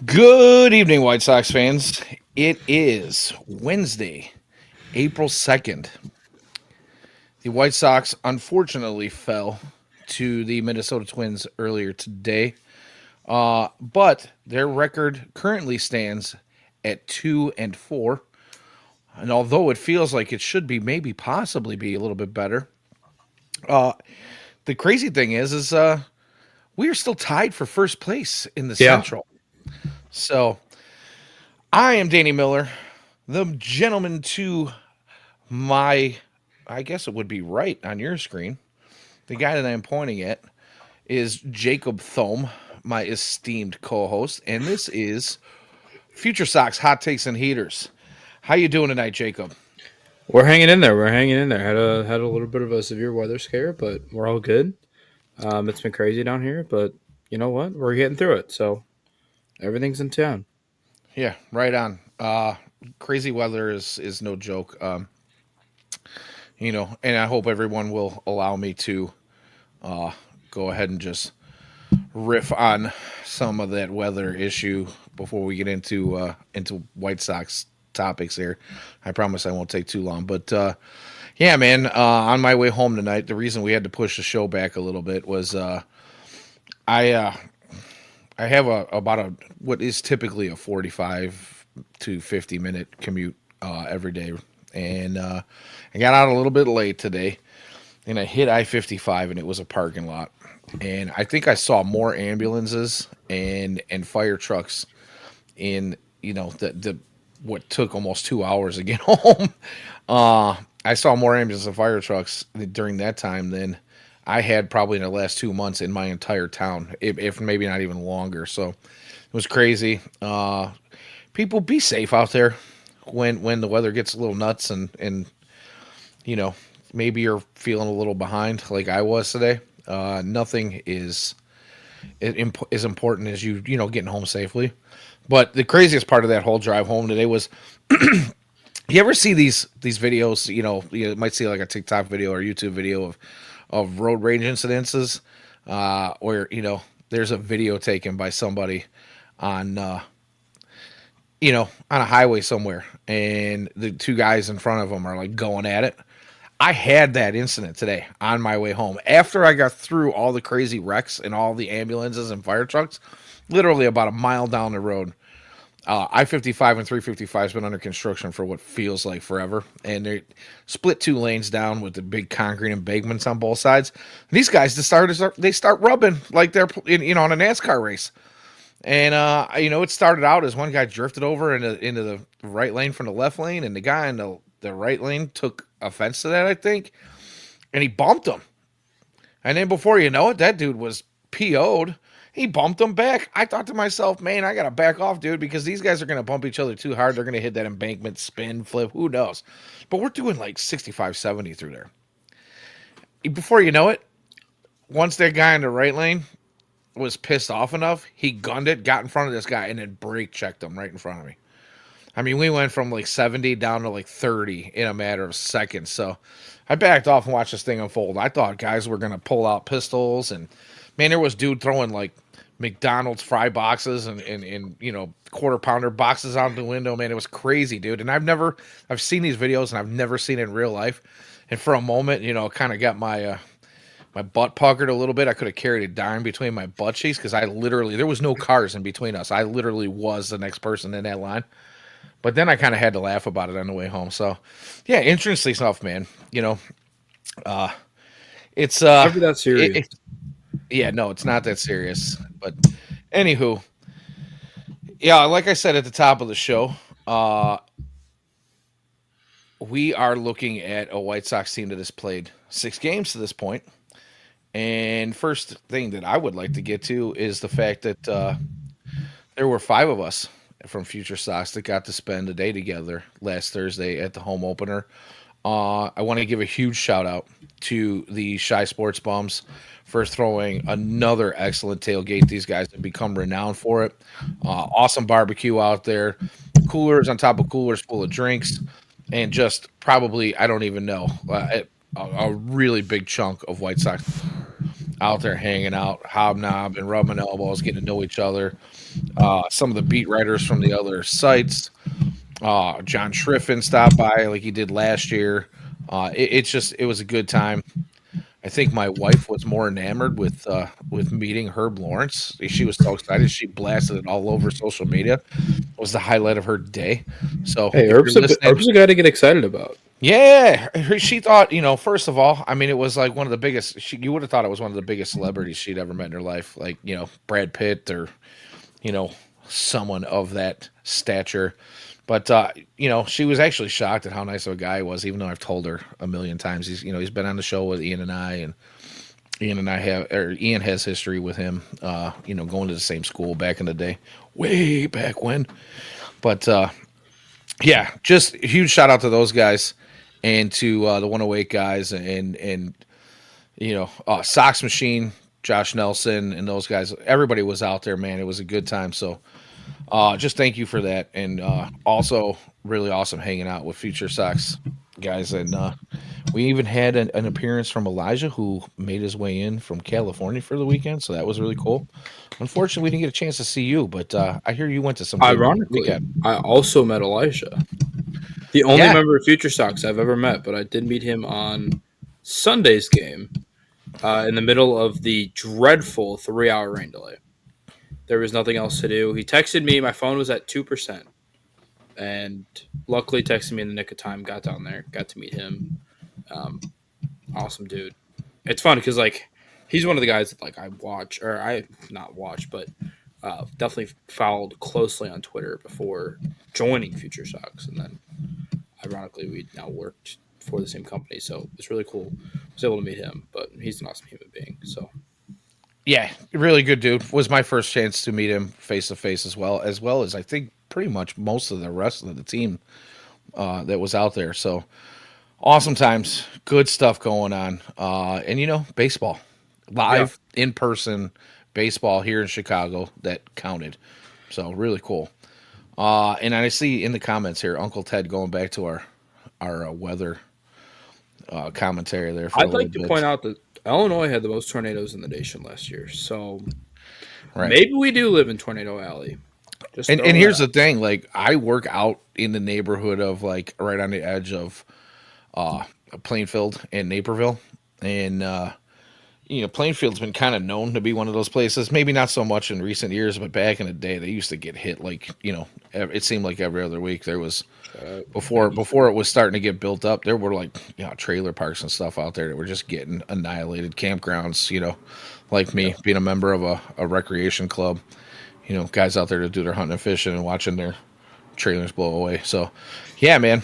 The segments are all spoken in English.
Good evening, White Sox fans. It is Wednesday, April 2nd. The White Sox unfortunately fell to the Minnesota Twins earlier today, but their record currently stands at 2-4. And although it feels like it should be maybe possibly be a little bit better, uh, the crazy thing is we are still tied for first place in the Yeah. Central. So I am Danny Miller, the gentleman to my, I guess it would be right on your screen. The guy that I'm pointing at is Jacob Thome, my esteemed co-host, and this is FutureSox Hot Takes and Heaters. How you doing tonight, Jacob? We're hanging in there. We're hanging in there. Had a little bit of a severe weather scare, but we're all good. It's been crazy down here, but you know what? We're getting through it. So everything's in town. Yeah, right on. Crazy weather is no joke. And I hope everyone will allow me to uh, go ahead and just riff on some of that weather issue before we get into White Sox topics here. I promise I won't take too long, but yeah, man. On my way home tonight, the reason we had to push the show back a little bit was I uh, I have about a what is typically a 45 to 50 minute commute every day, and I got out a little bit late today, and I hit I-55, and it was a parking lot. And I think I saw more ambulances and fire trucks in the what took almost 2 hours to get home. I saw more ambulances and fire trucks during that time than I had probably in the last 2 months in my entire town, if maybe not even longer. So it was crazy. People, be safe out there when the weather gets a little nuts, and you know maybe you're feeling a little behind like I was today. Nothing is as important as you getting home safely. But the craziest part of that whole drive home today was, you ever see these videos? You might see like a TikTok video or YouTube video of road rage incidences, where there's a video taken by somebody on on a highway somewhere, and the two guys in front of them are like going at it. I had that incident today on my way home after I got through all the crazy wrecks and all the ambulances and fire trucks. Literally about a mile down the road, I-55 and 355 has been under construction for what feels like forever, and they split two lanes down with the big concrete embankments on both sides. And these guys start rubbing like they're on a NASCAR race. And it started out as one guy drifted over into the right lane from the left lane, and the guy in the right lane took offense to that, I think, and he bumped him. And then before you know it, that dude was PO'd. He bumped him back. I thought to myself, man, I got to back off, dude, because these guys are going to bump each other too hard. They're going to hit that embankment, spin, flip, who knows. But we're doing like 65, 70 through there. Before you know it, once that guy in the right lane was pissed off enough, he gunned it, got in front of this guy, and then brake checked him right in front of me. I mean, we went from like 70 down to like 30 in a matter of seconds. So I backed off and watched this thing unfold. I thought guys were going to pull out pistols, and man, there was dude throwing like McDonald's fry boxes and quarter pounder boxes out the window. Man, it was crazy, dude. And I've seen these videos and I've never seen it in real life. And for a moment, kind of got my butt puckered a little bit. I could have carried a dime between my butt cheeks because there was no cars in between us. I literally was the next person in that line. But then I kind of had to laugh about it on the way home. So, yeah, interesting stuff, man. It's Never that serious. yeah, no, it's not that serious. But anywho, yeah, like I said at the top of the show, we are looking at a White Sox team that has played 6 games to this point. And first thing that I would like to get to is the fact that there were 5 of us from Future Sox that got to spend a day together last Thursday at the home opener. I want to give a huge shout out to the Shy Sports Bums for throwing another excellent tailgate. These guys have become renowned for it. Awesome barbecue out there, coolers on top of coolers full of drinks, and just probably, I don't even know, a really big chunk of White Sox out there hanging out, hobnob and rubbing elbows, getting to know each other. some of the beat writers from the other sites. John Schriffen stopped by like he did last year. It was a good time. I think my wife was more enamored with meeting Herb Lawrence. She was so excited. She blasted it all over social media. It was the highlight of her day. So Hey, if you're listening, Herb's a guy to get excited about. yeah, she thought, first of all, I mean, it was like one of the biggest. You would have thought it was one of the biggest celebrities she'd ever met in her life, like Brad Pitt or you know someone of that stature. But she was actually shocked at how nice of a guy he was, even though I've told her a million times. He's been on the show with Ian and I, and Ian has history with him. Going to the same school back in the day, way back when. But yeah, just a huge shout out to those guys and to the 108 guys and Sox Machine, Josh Nelson, and those guys. Everybody was out there, man. It was a good time. So just thank you for that, and also really awesome hanging out with Future Sox guys. And we even had an appearance from Elijah, who made his way in from California for the weekend. So that was really cool. Unfortunately, we didn't get a chance to see you, but I hear you went to some games this Ironically, weekend. I also met Elijah, the only Yeah. member of Future Sox I've ever met, but I did meet him on Sunday's game in the middle of the dreadful 3-hour rain delay. There was nothing else to do. He texted me. My phone was at 2%. And luckily texted me in the nick of time, got down there, got to meet him. Awesome dude. It's fun because, like, he's one of the guys that, like, I watch, or I not watch, but definitely followed closely on Twitter before joining Future Sox. And then, ironically, we now worked for the same company. So it's really cool. I was able to meet him, but he's an awesome human being. So Yeah, really good dude. Was my first chance to meet him face to face as I think pretty much most of the rest of the team that was out there. So awesome times, good stuff going on, and baseball, yeah, live in person baseball here in Chicago that counted. So really cool. And I see in the comments here, Uncle Ted going back to our weather commentary there for a I'd little like to point bit. out that Illinois had the most tornadoes in the nation last year. So Right. maybe we do live in Tornado Alley. Just And throwing that here's out. the thing, like I work out in the neighborhood of like right on the edge of uh Plainfield and Naperville. And Plainfield's been kind of known to be one of those places. Maybe not so much in recent years, but back in the day they used to get hit like, it seemed like every other week there was before it was starting to get built up, there were like, trailer parks and stuff out there that were just getting annihilated, campgrounds, like Yeah. me being a member of a recreation club, guys out there to do their hunting and fishing and watching their trailers blow away. So, yeah, man,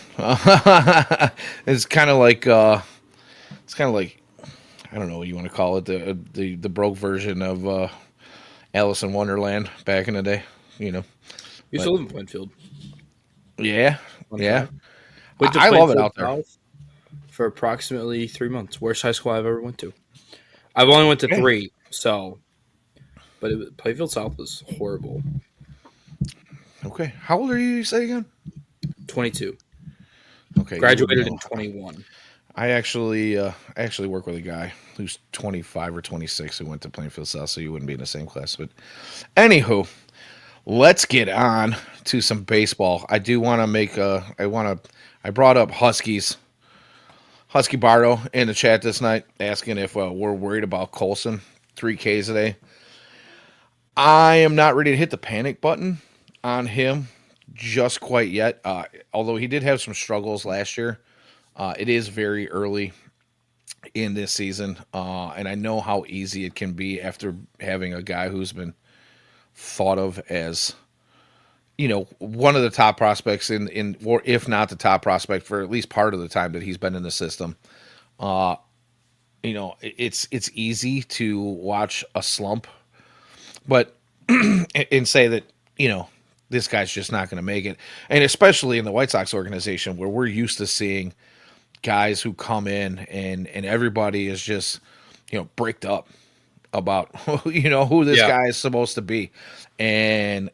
it's kind of like I don't know what you want to call it, the broke version of Alice in Wonderland back in the day, Used to But live in Plainfield. yeah, Fun yeah, fact. Went to I love it Plainfield out there. South for approximately 3 months. Worst high school I've ever went to. I've only went to Yeah. three, so Plainfield South was horrible. Okay, how old are you? You say again? 22. Okay, you wouldn't Graduated know. in 21. I actually work with a guy who's 25 or 26 who went to Plainfield South, so you wouldn't be in the same class. But anywho, let's get on to some baseball. I do want to I brought up Husky Bardo in the chat this night, asking if we're worried about Colson. 3Ks a day. I am not ready to hit the panic button on him just quite yet. Although he did have some struggles last year. It is very early in this season, and I know how easy it can be after having a guy who's been thought of as one of the top prospects or if not the top prospect for at least part of the time that he's been in the system. It's easy to watch a slump, but and say that this guy's just not going to make it, and especially in the White Sox organization where we're used to seeing guys who come in and everybody is just bricked up about who this Yeah. guy is supposed to be. And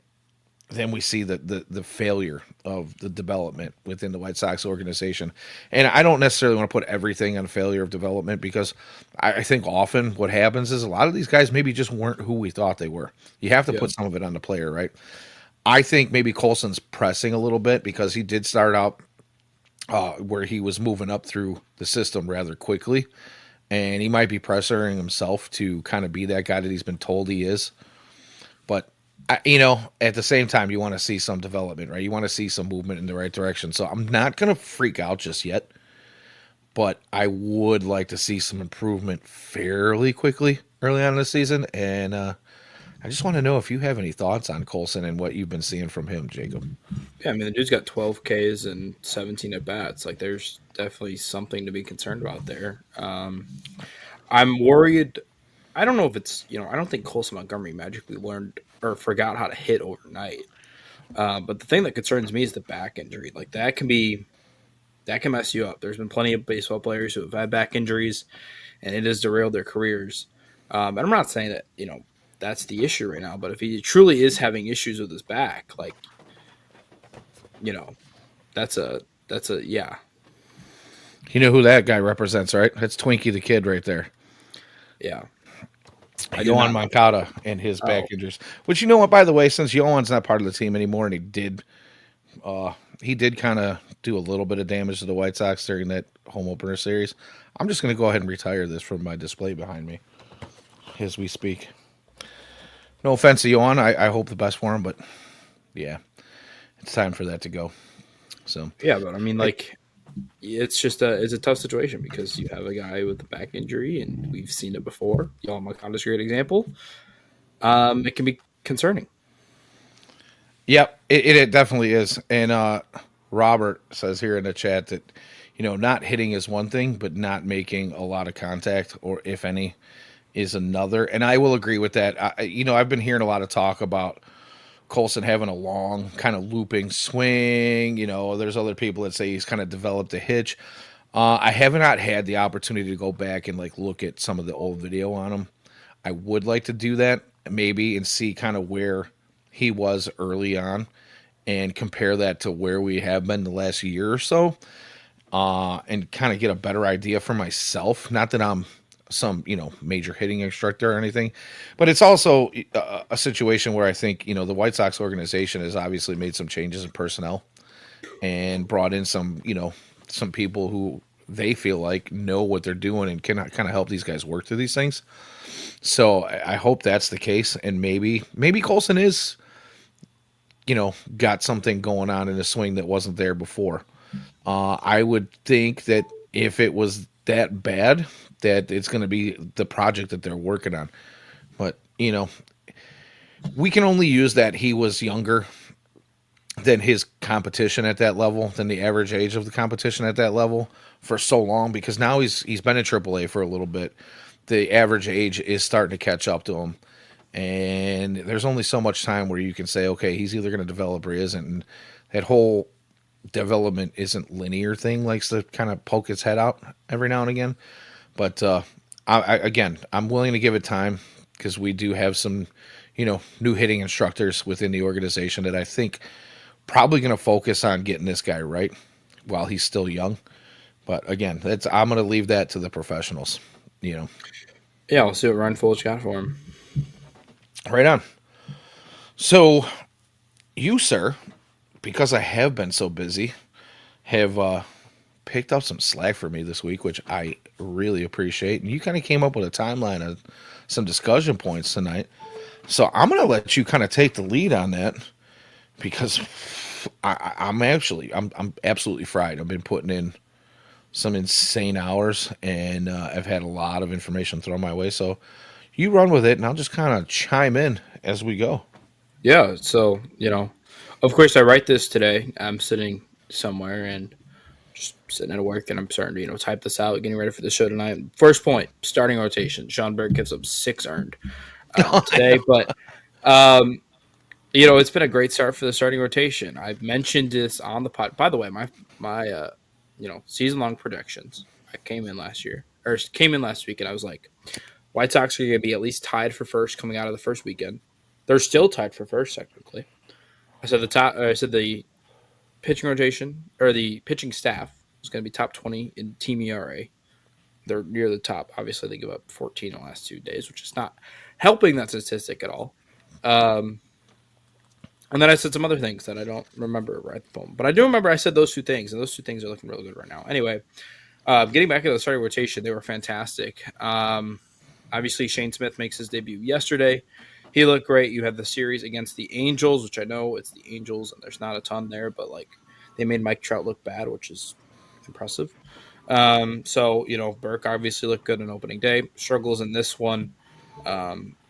then we see the failure of the development within the White Sox organization. And I don't necessarily want to put everything on failure of development because I think often what happens is a lot of these guys maybe just weren't who we thought they were. You have to Yeah. put some of it on the player, right? I think maybe Colson's pressing a little bit because he did start out where he was moving up through the system rather quickly. And he might be pressuring himself to kind of be that guy that he's been told he is. But at the same time, you want to see some development, right? You want to see some movement in the right direction. So I'm not going to freak out just yet, but I would like to see some improvement fairly quickly early on in the season. And I just want to know if you have any thoughts on Colson and what you've been seeing from him, Jacob. Yeah, I mean, the dude's got 12 Ks and 17 at bats. Like, there's definitely something to be concerned about there. I'm worried. I don't know if it's, I don't think Colson Montgomery magically learned or forgot how to hit overnight. But the thing that concerns me is the back injury. Like, that can mess you up. There's been plenty of baseball players who have had back injuries, and it has derailed their careers. And I'm not saying that, that's the issue right now, but if he truly is having issues with his back, like, you know, yeah. You know who that guy represents, right? That's Twinkie the Kid right there. Yeah. I did Yohan not know. Moncada and his back Oh, injuries. Which you know what, by the way, since Yohan's not part of the team anymore, and he did kind of do a little bit of damage to the White Sox during that home opener series. I'm just going to go ahead and retire this from my display behind me as we speak. No offense to Yohan, I hope the best for him, but yeah, it's time for that to go. So, yeah, but I mean, it, like, it's a tough situation because you have a guy with a back injury, and we've seen it before. Y'all, Makonda's a great example. It can be concerning. yep, it definitely is. And Robert says here in the chat that not hitting is one thing, but not making a lot of contact, or if any, is another. And I will agree with that. I've been hearing a lot of talk about Colson having a long kind of looping swing. There's other people that say he's kind of developed a hitch. I have not had the opportunity to go back and like look at some of the old video on him. I would like to do that maybe and see kind of where he was early on and compare that to where we have been the last year or so, and kind of get a better idea for myself. Not that I'm some major hitting instructor or anything, but it's also a situation where I think the White Sox organization has obviously made some changes in personnel and brought in some people who they feel like know what they're doing and can kind of help these guys work through these things. So I hope that's the case, and maybe Colson is got something going on in the swing that wasn't there before. I would think that if it was that bad, that it's going to be the project that they're working on. But we can only use that he was younger than his competition at that level, than the average age of the competition at that level for so long, because now he's been in AAA for a little bit. The average age is starting to catch up to him. And there's only so much time where you can say, okay, he's either going to develop or he isn't. And that whole development isn't linear thing likes to kind of poke its head out every now and again. But again, I'm willing to give it time because we do have some, new hitting instructors within the organization that I think probably going to focus on getting this guy right while he's still young. But again, I'm going to leave that to the professionals. Yeah, we'll see what Ryan Full's got for him. Right on. So you, sir, because I have been so busy, have picked up some slack for me this week, which I really appreciate. And you kind of came up with a timeline of some discussion points tonight. So I'm going to let you kind of take the lead on that because I'm absolutely fried. I've been putting in some insane hours and I've had a lot of information thrown my way. So you run with it and I'll just kind of chime in as we go. Yeah, so, of course I write this today. I'm sitting somewhere and just sitting at work and I'm starting to, type this out, getting ready for the show tonight. First point, starting rotation. Sean Berg gives up 6 earned today, but it's been a great start for the starting rotation. I've mentioned this on the pod. By the way, my season long predictions. I came in last week, and I was like, White Sox are going to be at least tied for first coming out of the first weekend. They're still tied for first technically. I said the top. I said the pitching rotation or the pitching staff is going to be top 20 in team ERA. They're near the top. Obviously, they give up 14 in the last 2 days, which is not helping that statistic at all. Um, and then I said some other things that I don't remember right at the moment, but I do remember I said those two things, and those two things are looking really good right now. Anyway, getting back to the starting rotation, they were fantastic. Obviously, Shane Smith makes his debut yesterday. He looked great. You had the series against the Angels, which I know it's the Angels, and there's not a ton there, but like they made Mike Trout look bad, which is impressive. So Burke obviously looked good on opening day. Struggles in this one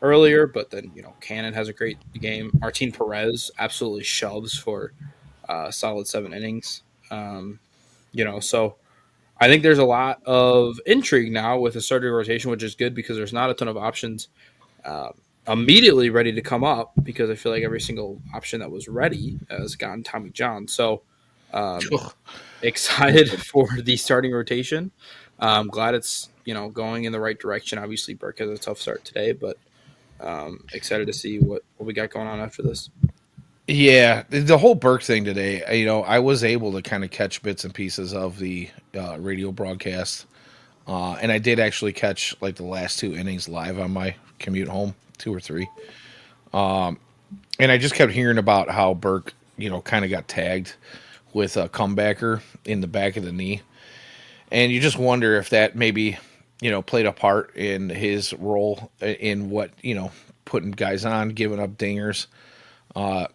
earlier, but then Cannon has a great game. Martin Perez absolutely shoves for solid 7 innings. So I think there's a lot of intrigue now with the starting rotation, which is good because there's not a ton of options uh, immediately ready to come up because I feel like every single option that was ready has gotten Tommy John. So um, excited for the starting rotation. I'm glad it's going in the right direction. Obviously, Burke has a tough start today, but excited to see what we got going on after this. Yeah, the whole Burke thing today, I was able to kind of catch bits and pieces of the radio broadcast. And I did actually catch like the last 2 innings live on my commute home, 2 or 3. And I just kept hearing about how Burke, kind of got tagged with a comebacker in the back of the knee. And you just wonder if that maybe, played a part in his role in what, putting guys on, giving up dingers. I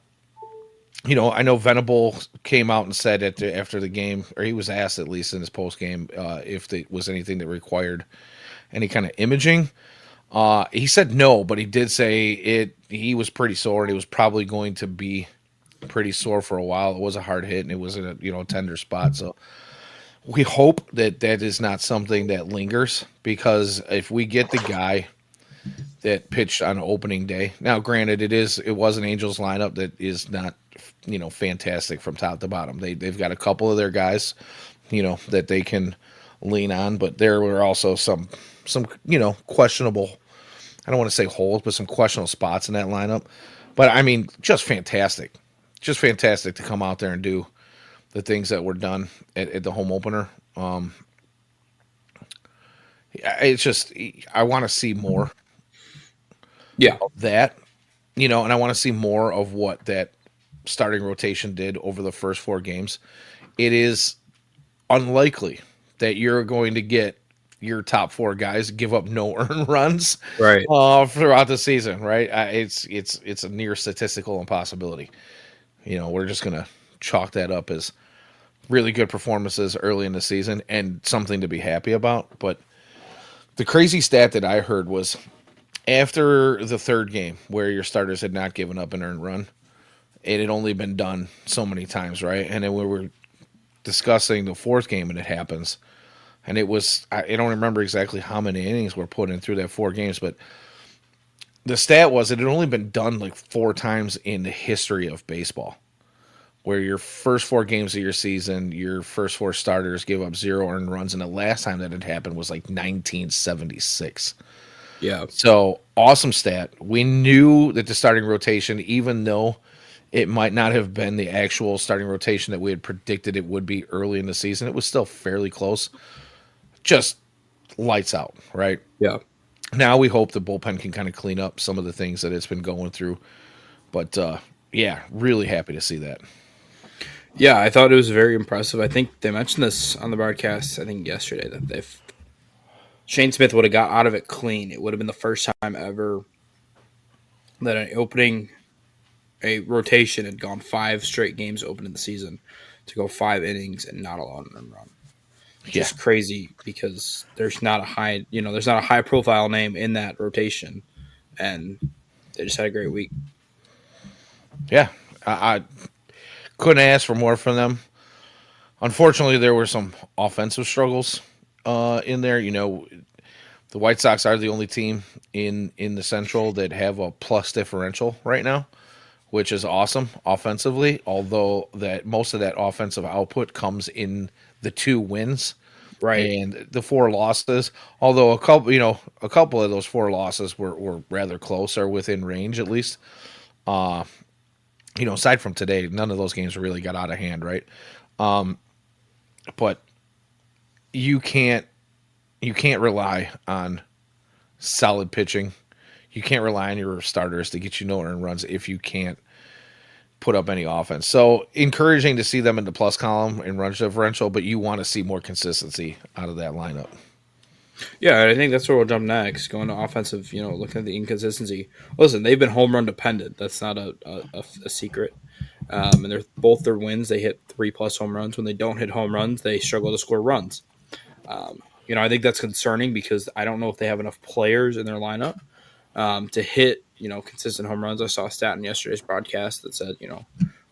know Venable came out and said after the game, or he was asked at least in his post game, if there was anything that required any kind of imaging. He said no, but he did say he was pretty sore and he was probably going to be pretty sore for a while. It was a hard hit and it was in a tender spot. So we hope that that is not something that lingers, because if we get the guy that pitched on opening day, now granted it was an Angels lineup that is not fantastic from top to bottom. They've got a couple of their guys that they can lean on, but there were also some questionable, I don't want to say holes, but some questionable spots in that lineup. But I mean, just fantastic to come out there and do the things that were done at the home opener. It's just, I want to see more Yeah, of that, and I want to see more of what that starting rotation did over the first 4 games. It is unlikely that you're going to get your top 4 guys give up no earned runs right. throughout the season, right? It's a near statistical impossibility. We're just gonna chalk that up as really good performances early in the season and something to be happy about. But the crazy stat that I heard was after the 3rd game, where your starters had not given up an earned run, it had only been done so many times, right? And then we were discussing the 4th game and it happens. And it was, I don't remember exactly how many innings were put in through that 4 games, but the stat was it had only been done like 4 times in the history of baseball, where your first 4 games of your season, your first 4 starters gave up 0 earned runs. And the last time that had happened was like 1976. Yeah, So awesome stat. We knew that the starting rotation, even though it might not have been the actual starting rotation that we had predicted it would be early in the season, it was still fairly close. Just lights out, right? yeah. Now we hope the bullpen can kind of clean up some of the things that it's been going through. But yeah, really happy to see that. Yeah, I thought it was very impressive. I think they mentioned this on the broadcast, I think yesterday, that if Shane Smith would have got out of it clean, it would have been the first time ever that an opening a rotation had gone 5 straight games opening the season to go 5 innings and not allow an run. Yeah, Just crazy because there's not a high profile name in that rotation, and they just had a great week. yeah. I couldn't ask for more from them. Unfortunately, there were some offensive struggles in there. The White Sox are the only team in the Central that have a plus differential right now, which is awesome offensively. Although that most of that offensive output comes in the 2 wins Right. and the 4 losses. Although a couple of those 4 losses were rather close or within range at least. Aside from today, none of those games really got out of hand, right? But you can't you can't rely on solid pitching. You can't rely on your starters to get you no earned runs if you can't put up any offense. So encouraging to see them in the plus column in run differential, but you want to see more consistency out of that lineup. Yeah, I think that's where we'll jump next. Going to offensive, looking at the inconsistency. Listen, they've been home run dependent. That's not a secret. And they're both their wins. They hit 3+ home runs. When they don't hit home runs, they struggle to score runs. I think that's concerning because I don't know if they have enough players in their lineup to hit, consistent home runs. I saw a stat in yesterday's broadcast that said,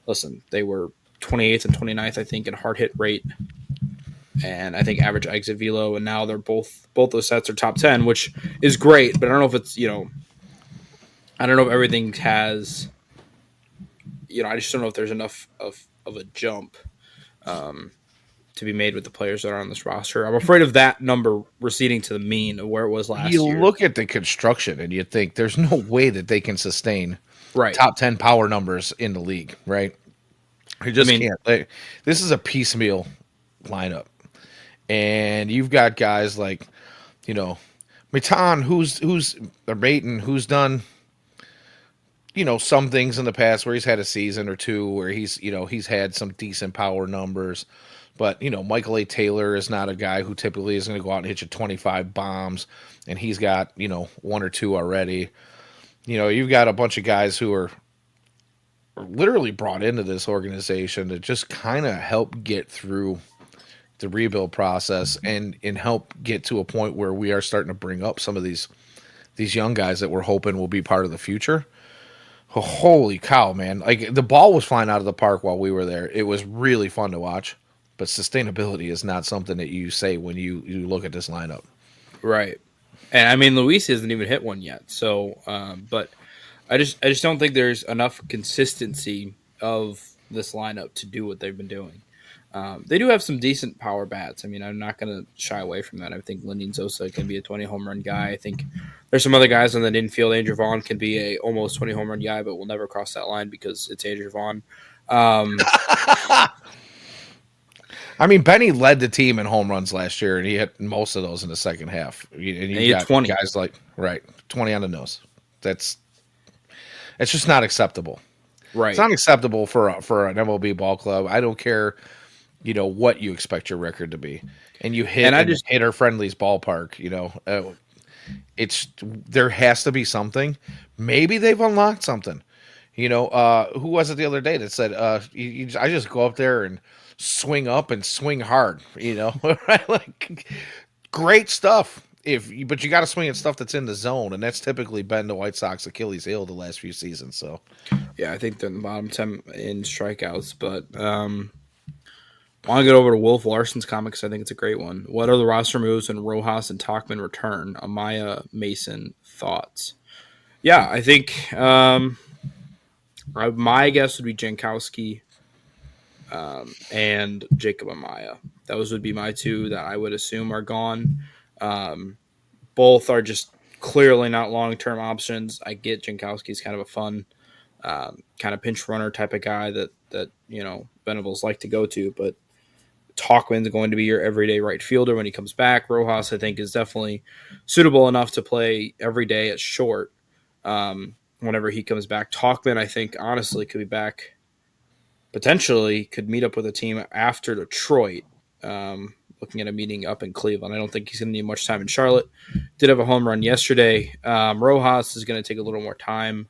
listen, they were 28th and 29th, I think, in hard hit rate, and I think average exit velo, and now they're both those sets are top 10, which is great. But I don't know if it's I don't know if everything has I just don't know if there's enough of a jump to be made with the players that are on this roster. I'm afraid of that number receding to the mean of where it was last You year. look at the construction and you think there's no way that they can sustain Right. top 10 power numbers in the league, right? You just can't. This is a piecemeal lineup. And you've got guys like, Matan, who's a Maton, who's done, some things in the past where he's had a season or two where he's had some decent power numbers. But, Michael A. Taylor is not a guy who typically is going to go out and hit you 25 bombs, and he's got, one or two already. You've got a bunch of guys who are literally brought into this organization to just kind of help get through the rebuild process and help get to a point where we are starting to bring up some of these young guys that we're hoping will be part of the future. Oh, holy cow, man. Like, the ball was flying out of the park while we were there. It was really fun to watch. But sustainability is not something that you say when you look at this lineup. Right. And I mean, Luis hasn't even hit one yet. So, but I just don't think there's enough consistency of this lineup to do what they've been doing. They do have some decent power bats. I mean, I'm not going to shy away from that. I think Lindin Sosa can be a 20 home run guy. I think there's some other guys on the infield. Andrew Vaughn can be a almost 20 home run guy, but will never cross that line because it's Andrew Vaughn. I mean, Benny led the team in home runs last year, and he hit most of those in the second half. And you got 20 guys like 20 on the nose. It's just not acceptable. Right. It's not acceptable for an MLB ball club. I don't care, what you expect your record to be, and you hit hitter friendly's ballpark. There has to be something. Maybe they've unlocked something. Who was it the other day that said, I just go up there and swing up and swing hard, right? Like, great stuff. But you got to swing at stuff that's in the zone, and that's typically been the White Sox Achilles heel the last few seasons. So, yeah, I think they're in the bottom 10 in strikeouts. But I want to get over to Wolf Larson's comics. I think it's a great one. What are the roster moves when Rojas and Tauchman return? Amaya, Mason, thoughts? Yeah, I think my guess would be Jankowski and Jacob Amaya. Those would be my two that I would assume are gone. Both are just clearly not long-term options. I get Jankowski's kind of a fun kind of pinch runner type of guy that Venables like to go to, but Tauchman's going to be your everyday right fielder when he comes back. Rojas, I think, is definitely suitable enough to play every day at short whenever he comes back. Tauchman, I think, honestly, could be back. Potentially could meet up with a team after Detroit, looking at a meeting up in Cleveland. I don't think he's going to need much time in Charlotte. Did have a home run yesterday. Rojas is going to take a little more time,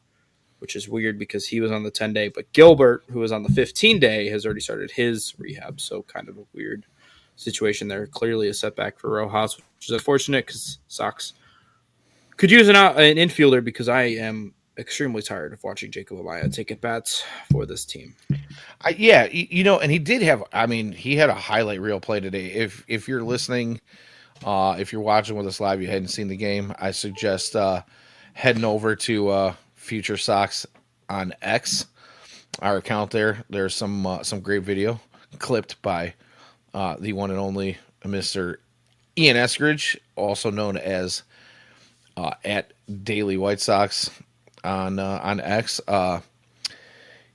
which is weird because he was on the 10-day. But Gilbert, who was on the 15-day, has already started his rehab. So kind of a weird situation there. Clearly a setback for Rojas, which is unfortunate because Sox could use an infielder because I am extremely tired of watching Jacob Amaya take at bats for this team. and he did have. I mean, he had a highlight reel play today. If you're listening, if you're watching with us live, you hadn't seen the game, I suggest heading over to FutureSox on X, our account there. There's some great video clipped by the one and only Mr. Ian Eskridge, also known as at Daily White Sox on X.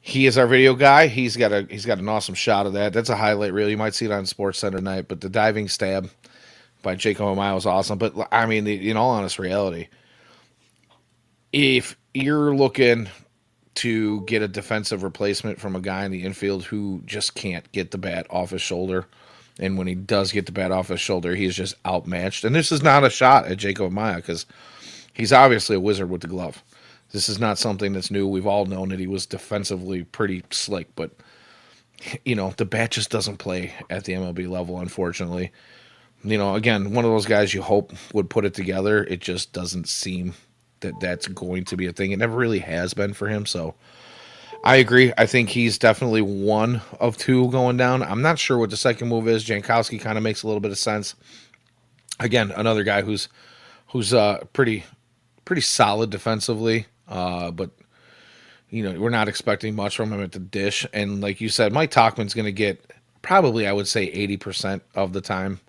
He is our video guy. He's got an awesome shot of that. That's a highlight reel. You might see it on Sports Center tonight. But the diving stab by Jacob Amaya was awesome. But I mean, in all honest reality, if you're looking to get a defensive replacement from a guy in the infield who just can't get the bat off his shoulder, and when he does get the bat off his shoulder, he's just outmatched. And this is not a shot at Jacob Amaya because he's obviously a wizard with the glove. This is not something that's new. We've all known that he was defensively pretty slick, but the bat just doesn't play at the MLB level, unfortunately. Again, one of those guys you hope would put it together. It just doesn't seem that that's going to be a thing. It never really has been for him. So I agree. I think he's definitely one of two going down. I'm not sure what the second move is. Jankowski kind of makes a little bit of sense. Again, another guy who's pretty solid defensively, but we're not expecting much from him at the dish. And like you said, Mike Tauchman's going to get probably, I would say, 80% of the time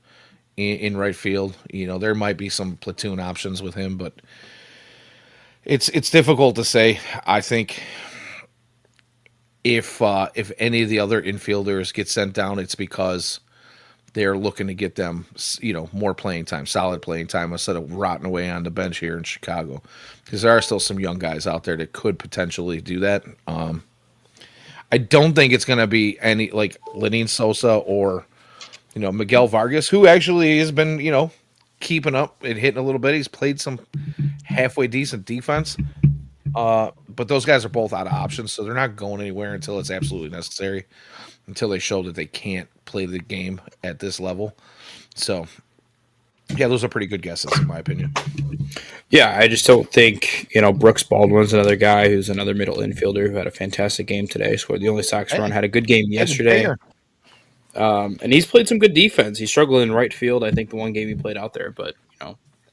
in right field. There might be some platoon options with him, but it's difficult to say. I think if any of the other infielders get sent down, it's because they're looking to get them, more playing time, solid playing time, instead of rotting away on the bench here in Chicago. Because there are still some young guys out there that could potentially do that. I don't think it's going to be any like Lenine Sosa or Miguel Vargas, who actually has been keeping up and hitting a little bit. He's played some halfway decent defense. But those guys are both out of options, so they're not going anywhere until it's absolutely necessary, until they show that they can't play the game at this level. So, yeah, those are pretty good guesses, in my opinion. Yeah, I just don't think, Brooks Baldwin's another guy who's another middle infielder who had a fantastic game today, scored the only Sox run, had a good game yesterday. And he's played some good defense. He struggled in right field, I think, the one game he played out there, but,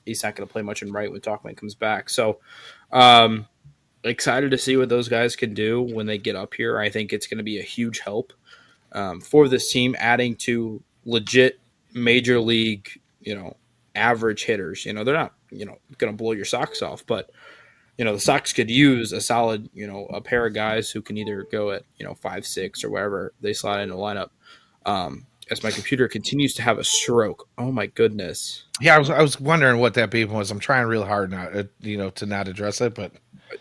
he's not going to play much in right when Tauchman comes back. So, excited to see what those guys can do when they get up here. I think it's going to be a huge help for this team, adding to legit major league, average hitters. They're not, going to blow your socks off, but the Sox could use a solid, a pair of guys who can either go at 5-6 or wherever they slide into the lineup. As my computer continues to have a stroke. Oh my goodness! Yeah, I was wondering what that beep was. I'm trying real hard not to not address it, but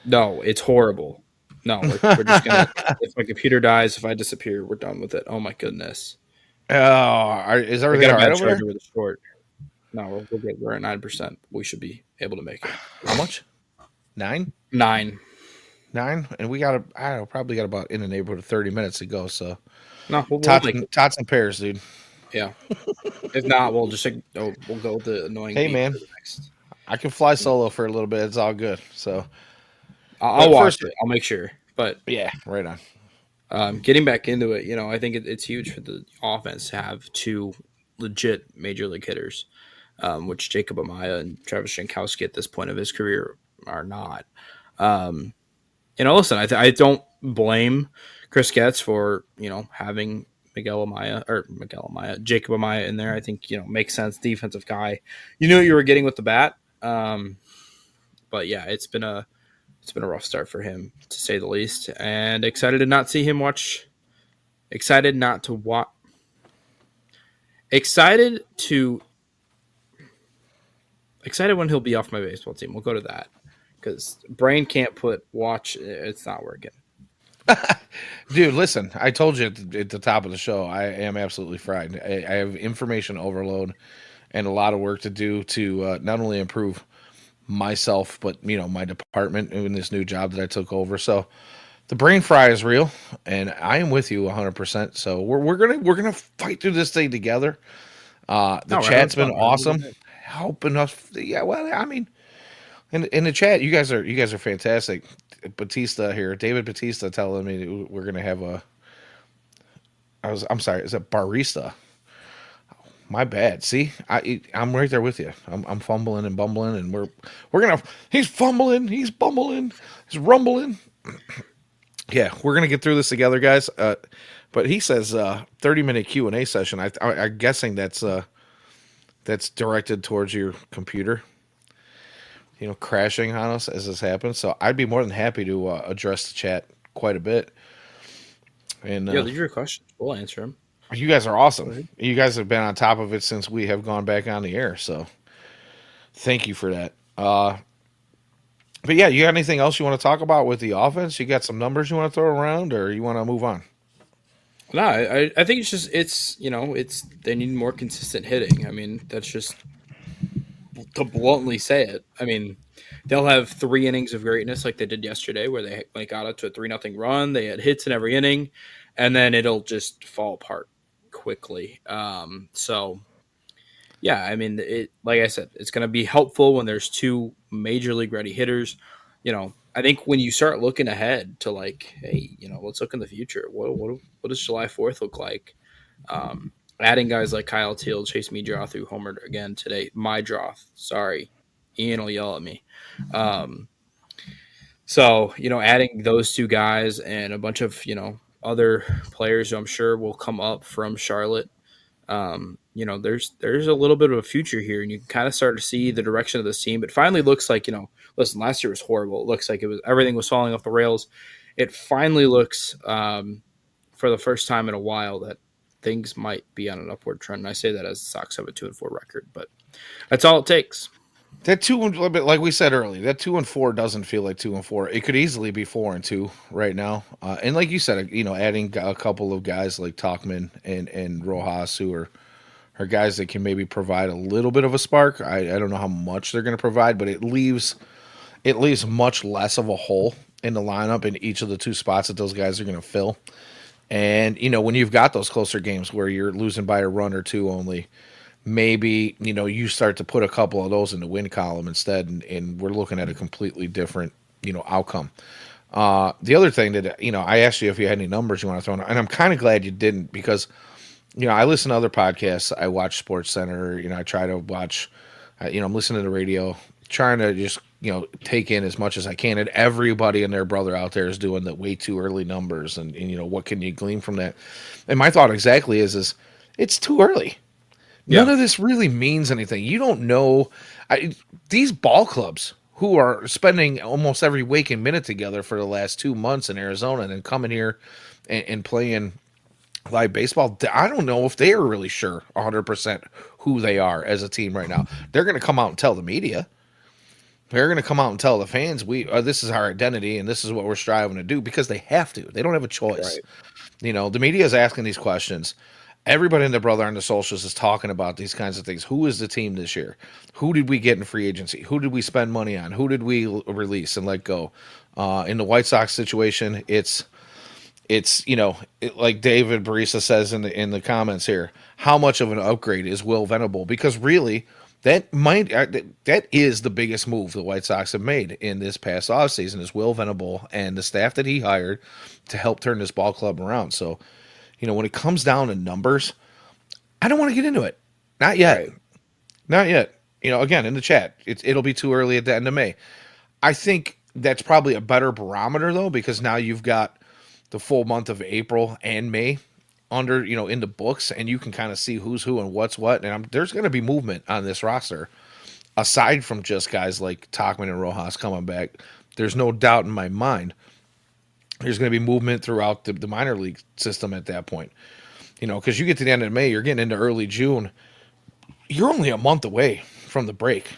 no, it's horrible. No, we're just gonna. If my computer dies, if I disappear, we're done with it. Oh my goodness! Is everything all right over there? With a short. No, we're at 9%. We should be able to make it. How much? 9? 9. 9, and we probably got about in the neighborhood of 30 minutes to go. So, no, tots and pears, dude. Yeah. If not, we'll just we'll go with the annoying. Hey, man, I can fly solo for a little bit. It's all good. So, I'll watch it. I'll make sure. But yeah, right on. Getting back into it, I think it's huge for the offense to have two legit major league hitters, which Jacob Amaya and Travis Jankowski at this point of his career are not. Listen, I don't blame Chris Getz for having Jacob Amaya in there. I think makes sense. Defensive guy, you knew what you were getting with the bat. But yeah, it's been a rough start for him, to say the least. And excited to not see him watch. Excited when he'll be off my baseball team. We'll go to that, because brain can't watch. It's not working. Dude, listen, I told you at the top of the show, I am absolutely fried. I have information overload and a lot of work to do to not only improve myself, but my department in this new job that I took over. So the brain fry is real, and I am with you 100%. So we're gonna fight through this thing together. The chat's been awesome, helping us. Yeah, well, I mean, in the chat, you guys are fantastic. Batista here, David Batista, telling me we're gonna have I'm sorry, is it barista? My bad. See, I'm right there with you. I'm fumbling and bumbling, and we're gonna. He's fumbling. He's bumbling. He's rumbling. Yeah, we're gonna get through this together, guys. But he says 30-minute Q&A session. I'm guessing that's directed towards your computer. Crashing on us as this happens. So I'd be more than happy to address the chat quite a bit. And Yeah, these are your questions. We'll answer them. you guys are Go awesome. ahead. You guys have been on top of it since we have gone back on the air. So thank you for that. But yeah, you got anything else you want to talk about with the offense? You got some numbers you want to throw around, or you want to move on? No, I think it's they need more consistent hitting. I mean, that's just to bluntly say it. I mean, they'll have 3 innings of greatness like they did yesterday, where they got up to a 3-0 run. They had hits in every inning, and then it'll just fall apart quickly. So yeah, I mean, it like I said, it's going to be helpful when there's two major league ready hitters. I think when you start looking ahead to like, hey, let's look in the future. What does July 4th look like? Adding guys like Kyle Teal, Chase Meadroth, who homered again today. My Droth, sorry, Ian will yell at me. Um, so adding those two guys and a bunch of other players who I'm sure will come up from Charlotte. There's a little bit of a future here, and you can kind of start to see the direction of this team. It finally looks like, listen, last year was horrible. It looks like everything was falling off the rails. It finally looks, for the first time in a while, that things might be on an upward trend. And I say that as the Sox have a 2-4 record, but that's all it takes. That 2 and like we said earlier, that 2-4 doesn't feel like 2-4. It could easily be 4-2 right now. And like you said, adding a couple of guys like Talkman and Rojas, who are guys that can maybe provide a little bit of a spark. I don't know how much they're going to provide, but it leaves much less of a hole in the lineup in each of the two spots that those guys are going to fill. And when you've got those closer games where you're losing by a run or two only, maybe you start to put a couple of those in the win column instead, and we're looking at a completely different outcome. The other thing that I asked you if you had any numbers you want to throw in, and I'm kind of glad you didn't, because I listen to other podcasts. I watch Sports Center. I try to watch. I'm listening to the radio, trying to just take in as much as I can. And everybody and their brother out there is doing the way too early numbers, and what can you glean from that? And my thought exactly is it's too early. None Yeah, of this really means anything. You don't know. These ball clubs who are spending almost every waking minute together for the last 2 months in Arizona and then coming here and playing live baseball, I don't know if they are really sure 100% who they are as a team right now. They're going to come out and tell the media. They're going to come out and tell the fans, this is our identity and this is what we're striving to do, because they have to. They don't have a choice. right. The media is asking these questions. Everybody and their brother on the socials is talking about these kinds of things. Who is the team this year? Who did we get in free agency? Who did we spend money on? Who did we release and let go? In the White Sox situation, it's like David Barisa says in the comments here. How much of an upgrade is Will Venable? Because really, that is the biggest move the White Sox have made in this past offseason is Will Venable and the staff that he hired to help turn this ball club around. So, when it comes down to numbers, I don't want to get into it. Not yet. Right. Not yet. Again, in the chat, it'll be too early at the end of May. I think that's probably a better barometer, though, because now you've got the full month of April and May under, in the books, and you can kind of see who's who and what's what. And there's going to be movement on this roster, aside from just guys like Tachman and Rojas coming back. There's no doubt in my mind there's going to be movement throughout the minor league system at that point. Because you get to the end of May, you're getting into early June. You're only a month away from the break,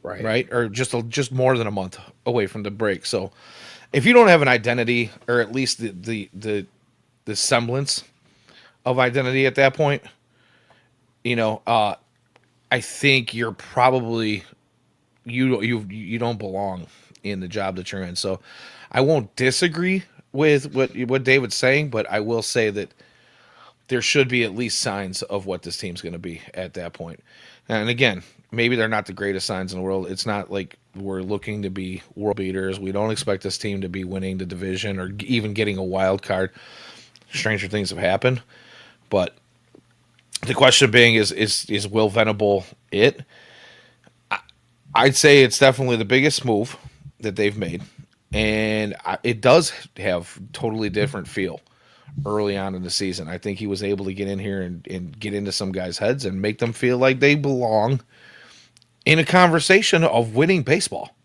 Right. right? Or just more than a month away from the break. So if you don't have an identity, or at least the semblance of identity at that point, I think you're probably you don't belong in the job that you're in. So I won't disagree with what David's saying, but I will say that there should be at least signs of what this team's going to be at that point. And again, maybe they're not the greatest signs in the world. It's not like we're looking to be world beaters. We don't expect this team to be winning the division or even getting a wild card. Stranger things have happened. But the question being is Will Venable it? I'd say it's definitely the biggest move that they've made. And it does have totally different feel early on in the season. I think he was able to get in here and get into some guys' heads and make them feel like they belong in a conversation of winning baseball.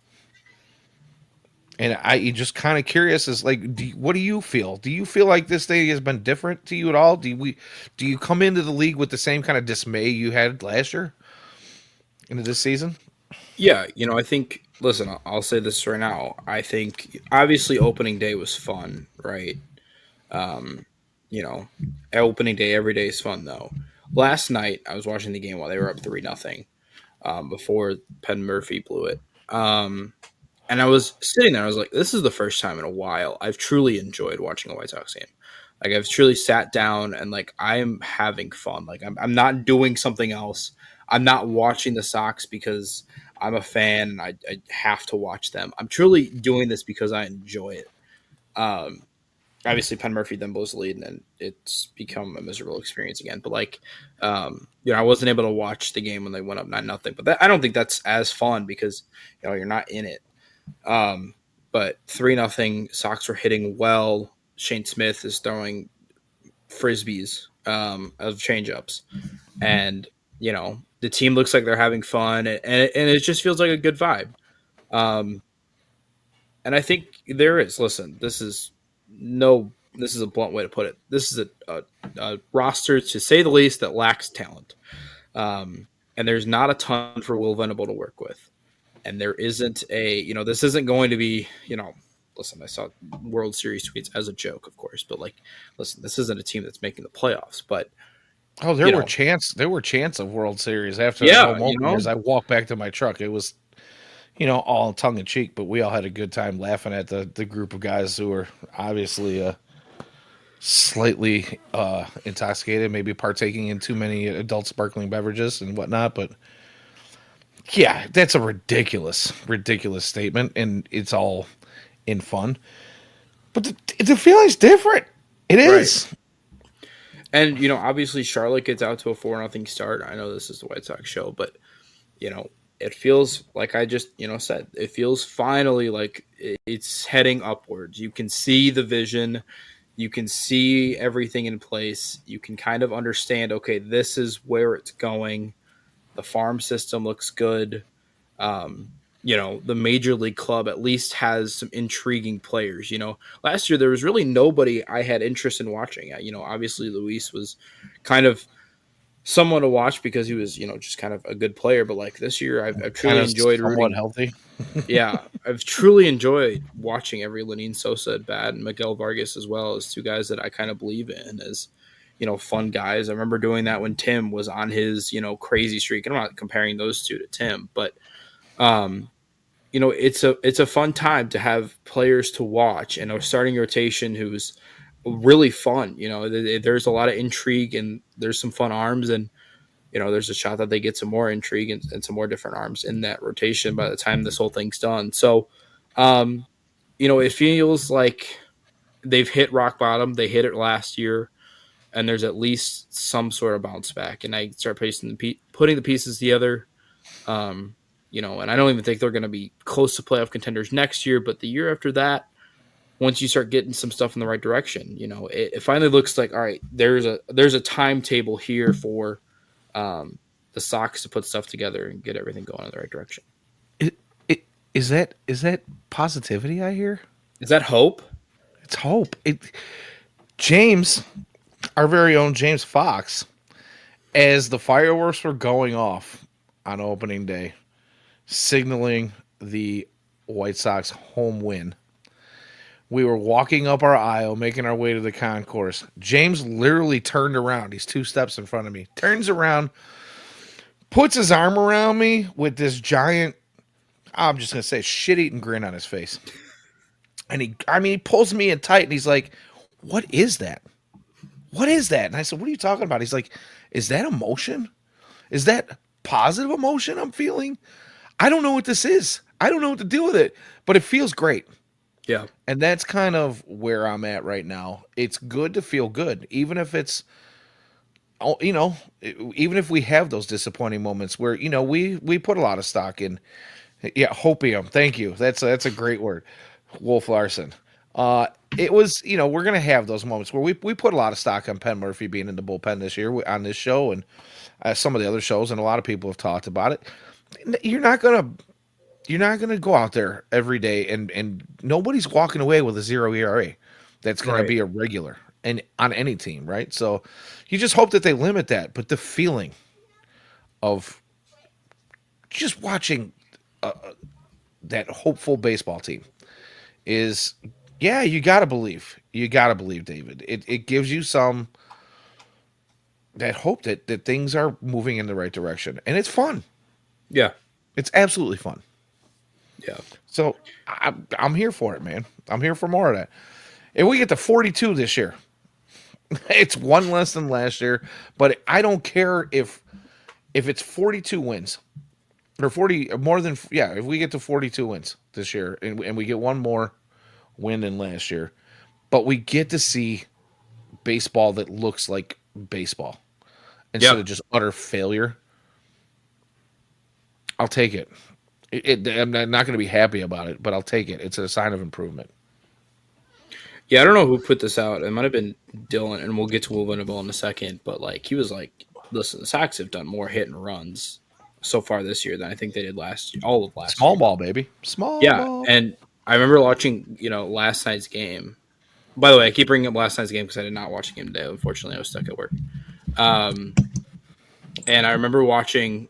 And you just kind of curious is like, what do you feel? Do you feel like this thing has been different to you at all? Do you come into the league with the same kind of dismay you had last year into this season? Yeah, I think. Listen, I'll say this right now. I think obviously opening day was fun, right? Um, you know, opening day every day is fun though. Last night I was watching the game while they were up 3-0, before Penn Murphy blew it. And I was sitting there. I was like, this is the first time in a while I've truly enjoyed watching a White Sox game. Like I've truly sat down and like I'm having fun. Like I'm not doing something else. I'm not watching the Sox because I'm a fan and I have to watch them. I'm truly doing this because I enjoy it. Um, Obviously Penn Murphy then blows the lead and it's become a miserable experience again. But like, I wasn't able to watch the game when they went up 9-0. But I don't think that's as fun because you're not in it. But 3-0, Sox were hitting well. Shane Smith is throwing frisbees of changeups, and the team looks like they're having fun, and it just feels like a good vibe. Um, and I think there is. Listen, this is a blunt way to put it. This is a roster, to say the least, that lacks talent. And there's not a ton for Will Venable to work with. And there isn't this isn't going to be, listen, I saw World Series tweets as a joke, of course, but like, listen, this isn't a team that's making the playoffs, but Oh, you know, there were chance of World Series after that yeah, home opener. As I walked back to my truck, it was all tongue in cheek, but we all had a good time laughing at the group of guys who were obviously slightly intoxicated, maybe partaking in too many adult sparkling beverages and whatnot. But yeah, that's a ridiculous statement, and it's all in fun. But the feeling's different. It right. is. And obviously Charlotte gets out to a 4-0 start. I know this is the White Sox show, but it feels like I just said, it feels finally like it's heading upwards. You can see the vision. You can see everything in place. You can kind of understand, okay, this is where it's going. The farm system looks good. The major league club at least has some intriguing players. Last year there was really nobody I had interest in watching. Obviously Luis was kind of someone to watch because he was, just kind of a good player. But like this year, I've Kind truly of enjoyed somewhat rooting. healthy. Yeah, I've truly enjoyed watching every Lenine Sosa at bat and Miguel Vargas as well, as two guys that I kind of believe in as, fun guys. I remember doing that when Tim was on his, crazy streak. And I'm not comparing those two to Tim, but um, it's a fun time to have players to watch and a starting rotation who's really fun. There's a lot of intrigue and there's some fun arms, and there's a shot that they get some more intrigue and some more different arms in that rotation by the time this whole thing's done. So, um, it feels like they've hit rock bottom. They hit it last year, and there's at least some sort of bounce back. And I start putting the pieces together. And I don't even think they're going to be close to playoff contenders next year, but the year after that, once you start getting some stuff in the right direction, it finally looks like, all right, there's a timetable here for the Sox to put stuff together and get everything going in the right direction. It, is that positivity I hear? Is that hope? It's hope. James, our very own James Fox, as the fireworks were going off on opening day, signaling the White Sox home win. We were walking up our aisle, making our way to the concourse. James literally turned around. He's 2 steps in front of me. Turns around, puts his arm around me with this giant, I'm just going to say, shit-eating grin on his face. And he pulls me in tight, and he's like, "What is that? What is that?" And I said, "What are you talking about?" He's like, "Is that emotion? Is that positive emotion I'm feeling? I don't know what this is. I don't know what to do with it, but it feels great." Yeah. And that's kind of where I'm at right now. It's good to feel good, even if it's, even if we have those disappointing moments where we put a lot of stock in. Yeah, hopium. Thank you. That's a great word, Wolf Larson. It was, we're gonna have those moments where we put a lot of stock on Penn Murphy being in the bullpen this year on this show and some of the other shows, and a lot of people have talked about it. You're not gonna you're not going to go out there every day and nobody's walking away with a 0 ERA. That's going to Right. be a regular and on any team, right? So you just hope that they limit that. But the feeling of just watching that hopeful baseball team is, yeah, you got to believe. You got to believe, David. It gives you some that hope that things are moving in the right direction. And it's fun. Yeah. It's absolutely fun. Yeah. So I'm here for it, man. I'm here for more of that. If we get to 42 this year, it's one less than last year, but I don't care if it's 42 wins or 40 more than, yeah, if we get to 42 wins this year and we get one more win than last year, but we get to see baseball that looks like baseball instead Yeah. of just utter failure, I'll take it. I'm not going to be happy about it, but I'll take it. It's a sign of improvement. Yeah, I don't know who put this out. It might have been Dylan, and we'll get to Venable in a second. But like, he was like, "Listen, the Sox have done more hit and runs so far this year than I think they did last year, all of last Small year." ball, baby. Small Yeah, ball. and I remember watching, last night's game. By the way, I keep bringing up last night's game because I did not watch the game today. Unfortunately, I was stuck at work. Um, and I remember watching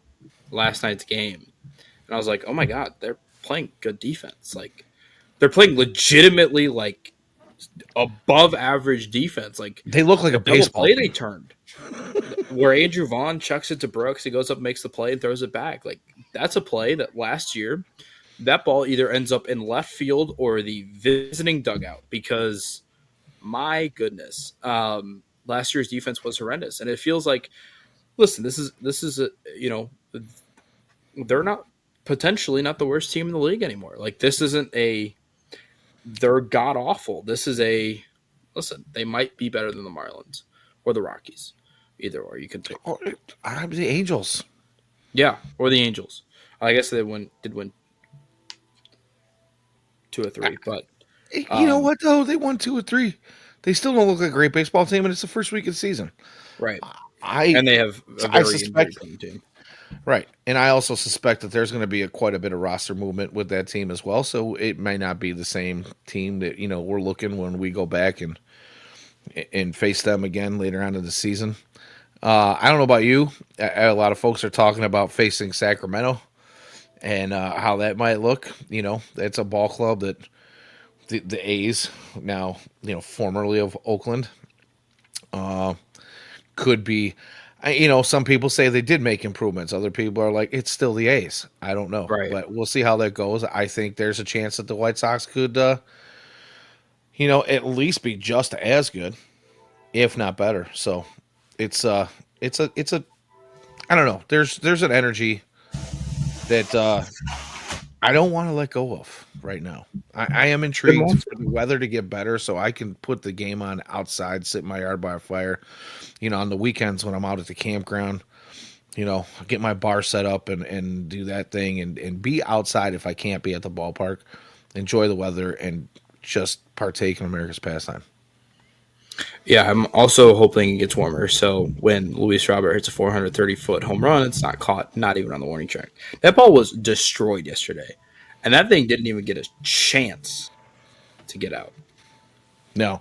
last night's game, and I was like, "Oh my god, they're playing good defense. Like, they're playing legitimately like above average defense. Like They look like the a double baseball play they team. turned, where Andrew Vaughn chucks it to Brooks, he goes up, makes the play, and throws it back. Like that's a play that last year that ball either ends up in left field or the visiting dugout because my goodness, last year's defense was horrendous, and it feels like listen, this is a they're not potentially not the worst team in the league anymore. Like this isn't a they're god awful. This is a listen. They might be better than the Marlins or the Rockies, either or you can pick. Oh, I'm the Angels. Yeah, or the Angels. I guess they did win 2 or 3, but You know um, what though? They won 2 or 3. They still don't look like a great baseball team, and it's the first week of the season. right, I and they have a I very injury suspect prone team. right, and I also suspect that there's going to be quite a bit of roster movement with that team as well. So it may not be the same team that we're looking when we go back and face them again later on in the season. I don't know about you. A lot of folks are talking about facing Sacramento and how that might look. It's a ball club that the A's now, formerly of Oakland, could be. Some people say they did make improvements. Other people are like, it's still the A's. I don't know, Right. but we'll see how that goes. I think there's a chance that the White Sox could, at least be just as good, if not better. So it's a I don't know. There's an energy that I don't want to let go of right now. I am Good intrigued monster. for the weather to get better so I can put the game on outside, sit in my yard by a fire. On the weekends when I'm out at the campground, get my bar set up and do that thing and be outside if I can't be at the ballpark, enjoy the weather and just partake in America's pastime. Yeah, I'm also hoping it gets warmer. So when Luis Robert hits a 430-foot home run, it's not caught, not even on the warning track. That ball was destroyed yesterday, and that thing didn't even get a chance to get out. No,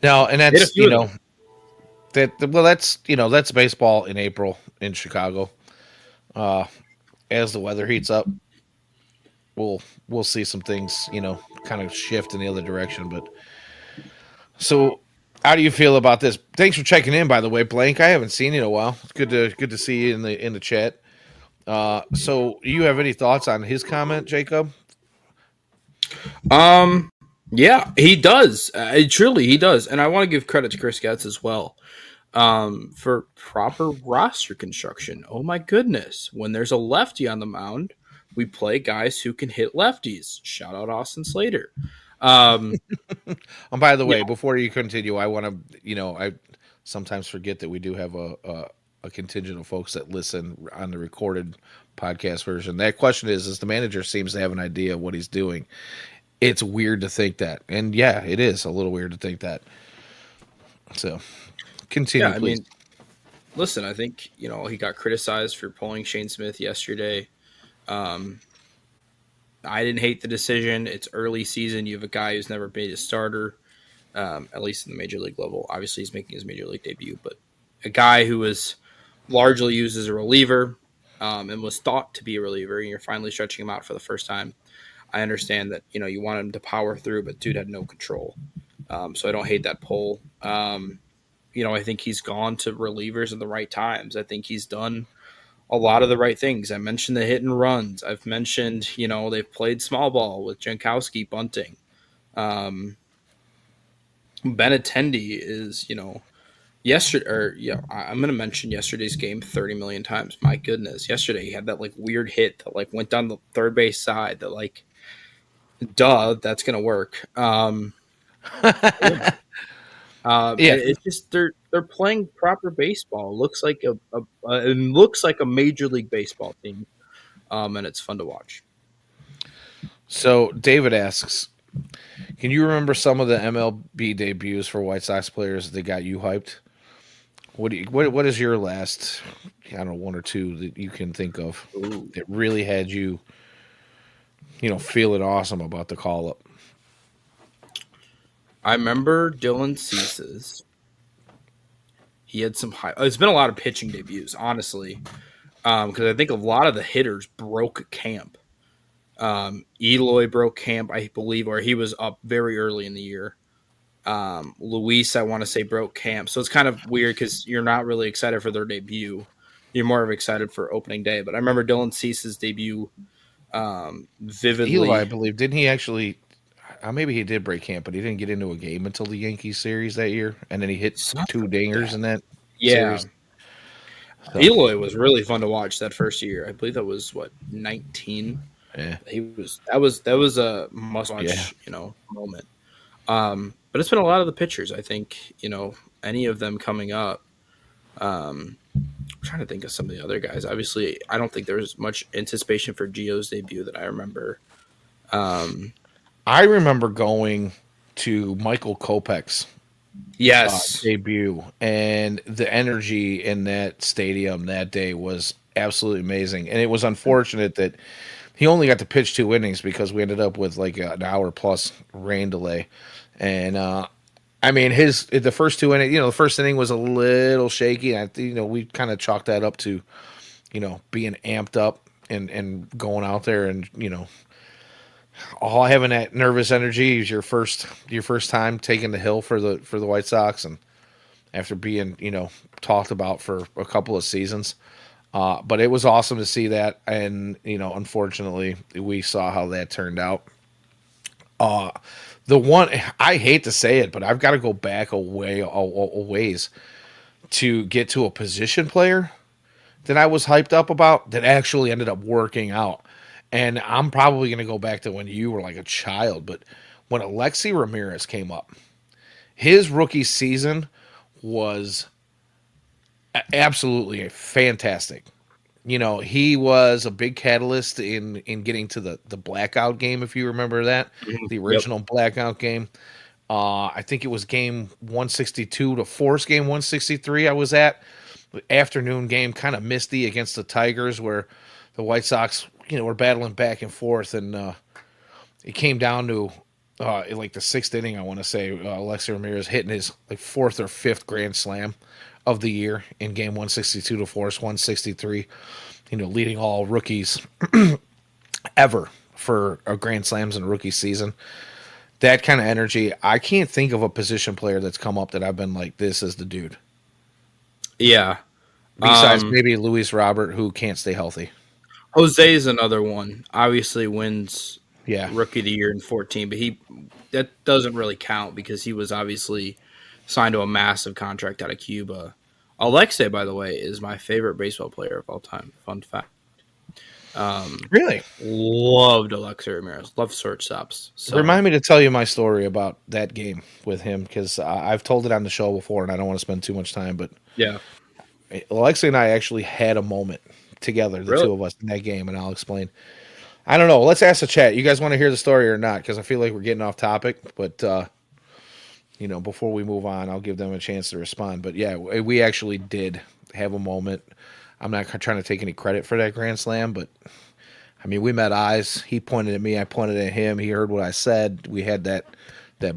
no, and Hit a that's few of them. that's baseball in April in Chicago. As the weather heats up, we'll we'll see some things, kind of shift in the other direction. But so, how do you feel about this? Thanks for checking in, by the way, Blank. I haven't seen you in a while. It's good to see you in the chat. So you have any thoughts on his comment, Jacob? Um, yeah, he does. Truly, he does, and I want to give credit to Chris Getz as well. For proper roster construction. Oh my goodness. When there's a lefty on the mound, we play guys who can hit lefties. Shout out Austin Slater. Um, And by the yeah, way, before you continue, I want to, I sometimes forget that we do have a contingent of folks that listen on the recorded podcast version. That question is the manager seems to have an idea of what he's doing. It's weird to think that. And yeah, it is a little weird to think that. So yeah, continue, I please. mean, listen, I think, he got criticized for pulling Shane Smith yesterday. Um, I didn't hate the decision. It's early season. You have a guy who's never been a starter, at least in the major league level. Obviously, he's making his major league debut, but a guy who was largely used as a reliever and was thought to be a reliever, and you're finally stretching him out for the first time. I understand that you want him to power through, but dude had no control. So I don't hate that pull. I think he's gone to relievers at the right times. I think he's done a lot of the right things. I mentioned the hit and runs. I've mentioned, they've played small ball with Jankowski bunting. Um, Benintendi is, yesterday, or I'm going to mention yesterday's game 30 million times. My goodness, yesterday he had that like weird hit that like went down the third base side. That like, duh, that's going to work. Yeah. Yeah. It's just they're playing proper baseball. It looks like it looks like a major league baseball team, and it's fun to watch. So David asks, can you remember some of the MLB debuts for White Sox players that got you hyped? What is your last, I don't know, one or two that you can think of Ooh. that really had you, feeling awesome about the call up? I remember Dylan Cease's. He had some high. It's been a lot of pitching debuts, honestly, because I think a lot of the hitters broke camp. Eloy broke camp, I believe, or he was up very early in the year. Luis, I want to say, broke camp. So it's kind of weird because you're not really excited for their debut. You're more of excited for opening day. But I remember Dylan Cease's debut Eloy, I vividly. believe, didn't he actually? Maybe he did break camp, but he didn't get into a game until the Yankees series that year, and then he hit two Something like dingers that. in that Yeah. series. So Eloy was really fun to watch that first year. I believe that was what 19. yeah, That was a must yeah. watch moment. But it's been a lot of the pitchers. I think any of them coming up. I'm trying to think of some of the other guys. Obviously, I don't think there was much anticipation for Gio's debut that I remember. Um, I remember going to Michael Kopech's yes. debut, and the energy in that stadium that day was absolutely amazing. And it was unfortunate that he only got to pitch 2 innings because we ended up with like an hour plus rain delay. And I mean, the first 2 innings, the first inning was a little shaky. We kind of chalked that up to being amped up and going out there and all having that nervous energy is your first time taking the hill for the White Sox, and after being talked about for a couple of seasons. But it was awesome to see that, and unfortunately, we saw how that turned out. The one, I hate to say it, but I've got to go back a ways to get to a position player that I was hyped up about that actually ended up working out. And I'm probably going to go back to when you were like a child, but when Alexi Ramirez came up, his rookie season was absolutely fantastic. He was a big catalyst in getting to the blackout game, if you remember that, Mhm. the Yep. original blackout game. I think it was game 162 to force game 163 I was at. Afternoon game, kind of misty against the Tigers, where the White Sox, were battling back and forth, and it came down to like the sixth inning, I want to say, Alexi Ramirez hitting his like fourth or fifth grand slam of the year in game 162 to force 163. Leading all rookies ever for grand slams in a rookie season. That kind of energy, I can't think of a position player that's come up that I've been like, this is the dude. Yeah. Besides Um, maybe Luis Robert, who can't stay healthy. Jose is another one. Obviously wins Yeah. rookie of the year in 14, but that doesn't really count because he was obviously signed to a massive contract out of Cuba. Alexei, by the way, is my favorite baseball player of all time. Fun fact. Really? Loved Alexei Ramirez. Loved shortstops. So Remind me to tell you my story about that game with him, because I've told it on the show before and I don't want to spend too much time. But yeah, Alexi and I actually had a moment together, the really. two of us, in that game, and I'll explain. I don't know. Let's ask the chat. You guys want to hear the story or not? Because I feel like we're getting off topic. But before we move on, I'll give them a chance to respond. But yeah, we actually did have a moment. I'm not trying to take any credit for that grand slam, but I mean, we met eyes. He pointed at me. I pointed at him. He heard what I said. We had that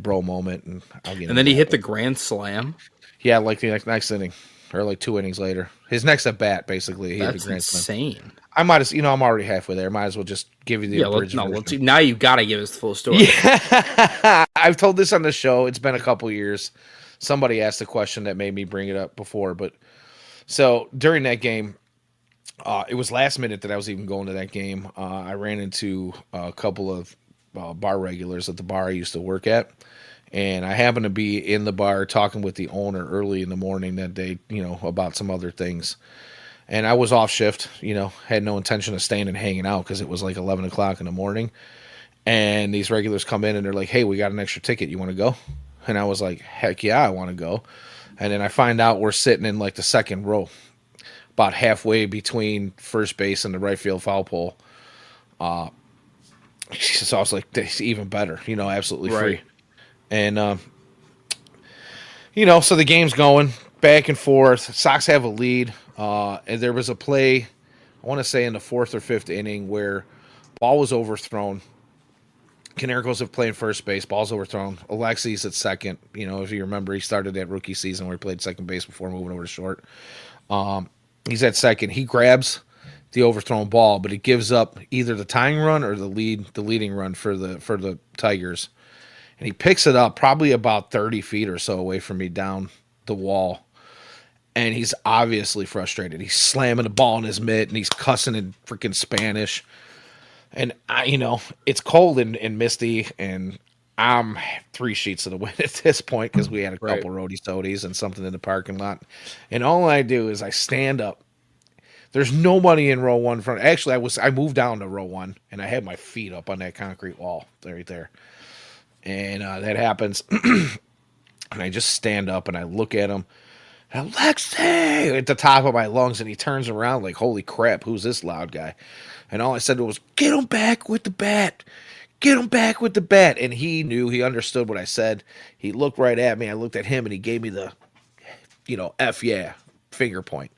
bro moment, and I'll get And into then he that. hit the But grand slam. yeah, like the next inning, or like 2 innings later, his next at bat, basically, he hit a That's grand slam. insane. I might as I'm already halfway there. Might as well just give you the Yeah, abridged let's version. see. Now you got to give us the full story. Yeah, I've told this on the show. It's been a couple years. Somebody asked a question that made me bring it up before, but so during that game, it was last minute that I was even going to that game. I ran into a couple of bar regulars at the bar I used to work at, and I happened to be in the bar talking with the owner early in the morning that day, about some other things. And I was off shift, had no intention of staying and hanging out because it was like 11 o'clock in the morning. And these regulars come in and they're like, "Hey, we got an extra ticket. You want to go?" And I was like, "Heck yeah, I want to go." And then I find out we're sitting in like the second row, about halfway between first base and the right field foul pole. So I was like, "This is even better, absolutely free." Right. And so the game's going back and forth. Sox have a lead, and there was a play, I want to say in the fourth or fifth inning, where ball was overthrown. Canary goes up playing first base. Ball's overthrown. Alexi's at second. If you remember, he started that rookie season where he played second base before moving over to short. He's at second. He grabs the overthrown ball, but he gives up either the tying run or the leading run for the Tigers. And he picks it up probably about 30 feet or so away from me down the wall. And he's obviously frustrated. He's slamming the ball in his mitt and he's cussing in freaking Spanish. And it's cold and misty, and I'm 3 sheets of the wind at this point because we had a Right. couple roadie toadies and something in the parking lot. And all I do is I stand up. There's nobody in row one front. Actually, I moved down to row one and I had my feet up on that concrete wall right there. And that happens, and I just stand up and I look at him. Alexei at the top of my lungs, and he turns around like, "Holy crap, who's this loud guy?" And all I said was, "Get him back with the bat. Get him back with the bat." And he knew, he understood what I said. He looked right at me. I looked at him, and he gave me the, F yeah, finger point.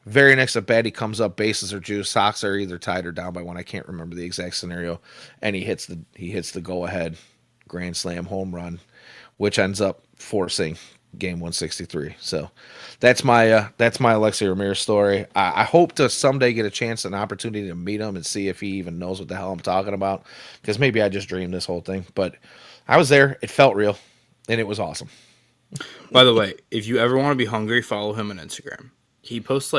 Very next at bat, he comes up, bases are juiced. Sox are either tied or down by one. I can't remember the exact scenario. And he hits the go ahead grand slam home run, which ends up forcing game 163. So that's my Alexei Ramirez story. I hope to someday get a chance, an opportunity to meet him and see if he even knows what the hell I'm talking about, because maybe I just dreamed this whole thing. But I was there. It felt real, and it was awesome. By the way, if you ever want to be hungry, follow him on Instagram. He posts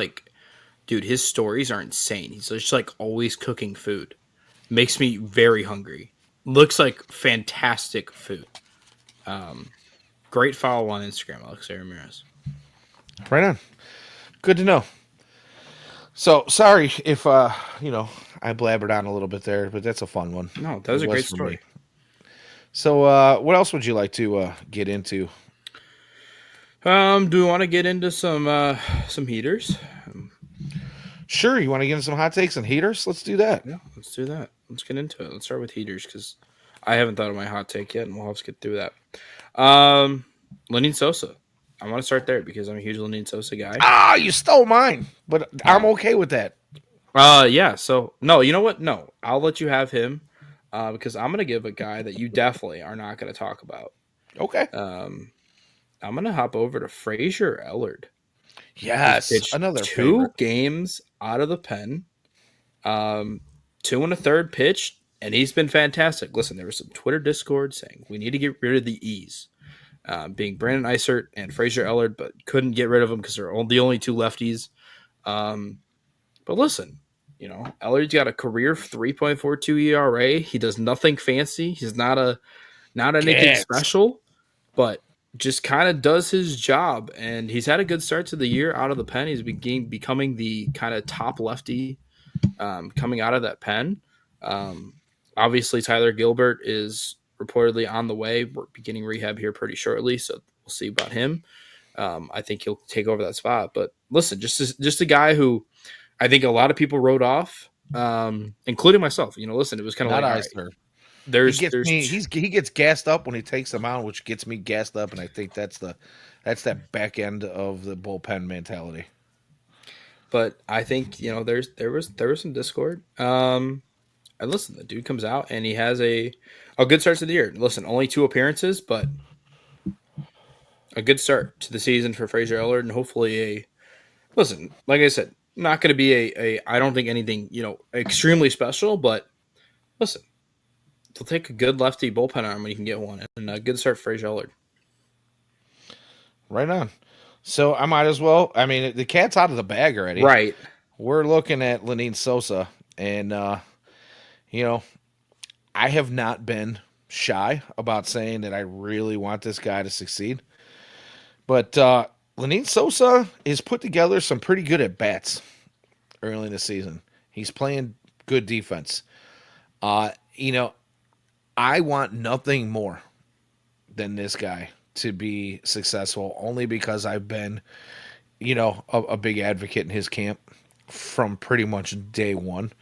dude, his stories are insane. He's just always cooking food. Makes me very hungry. Looks like fantastic food. Great follow on Instagram, Alexei Ramirez. Right on. Good to know. So sorry if I blabbered on a little bit there, but that's a fun one. No, that It was a was great for me. story. So what else would you like to get into? Do we want to get into some heaters? Sure, you want to get into some hot takes and heaters? Let's do that. Yeah, let's do that. Let's get into it. Let's start with heaters because I haven't thought of my hot take yet, and we'll have to get through that. Lenyn Sosa. I want to start there because I'm a huge Lenyn Sosa guy. Ah, you stole mine, but I'm okay with that. Yeah. So no, you know what? No, I'll let you have him because I'm gonna give a guy that you definitely are not gonna talk about. Okay. I'm gonna hop over to Frazier Ellard. He's Yes, pitched another two favorite. games out of the pen, 2 1/3 pitch, and he's been fantastic. Listen, there was some Twitter Discord saying we need to get rid of the E's, being Brandon Eisert and Frazier Ellard, but couldn't get rid of them because they're the only two lefties. But listen, Ellard's got a career 3.42 ERA. He does nothing fancy. He's not anything Gets. special, but just kind of does his job. And he's had a good start to the year out of the pen. He's becoming the kind of top lefty coming out of that pen. Um, Obviously, Tyler Gilbert is reportedly on the way. We're beginning rehab here pretty shortly, so we'll see about him. I think he'll take over that spot. But listen, just a guy who I think a lot of people wrote off, including myself. Listen, it was kind of Not like, all right, Eisner. He there's gets there's me. He gets gassed up when he takes them out, which gets me gassed up, and I think that's that back end of the bullpen mentality. but I think there was some discord. And listen, the dude comes out and he has a good start to the year. Listen, only 2 appearances, but a good start to the season for Fraser Ellard, and hopefully a listen. Like I said, not going to be a I don't think anything extremely special, but listen, they'll take a good lefty bullpen arm when you can get one, and a good start for Fraser Ellard. Right on. So I might as well. I mean, the cat's out of the bag already. Right. We're looking at Lenine Sosa, and you know, I have not been shy about saying that I really want this guy to succeed. But Lenine Sosa has put together some pretty good at bats early in the season. He's playing good defense. Uh, you know, I want nothing more than this guy to be successful, only because I've been, a big advocate in his camp from pretty much day one.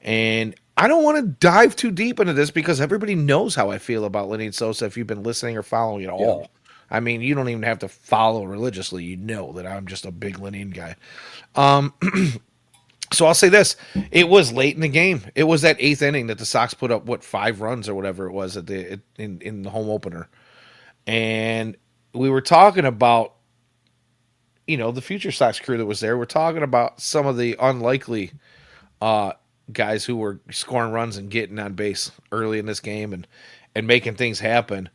And I don't want to dive too deep into this because everybody knows how I feel about Lenny Sosa if you've been listening or following at Yeah. all. I mean, you don't even have to follow religiously. You know that I'm just a big Lenine guy. So I'll say this: it was late in the game. It was that eighth inning that the Sox put up 5 runs or whatever it was in the home opener, and we were talking about the future Sox crew that was there. We're talking about some of the unlikely guys who were scoring runs and getting on base early in this game and making things happen.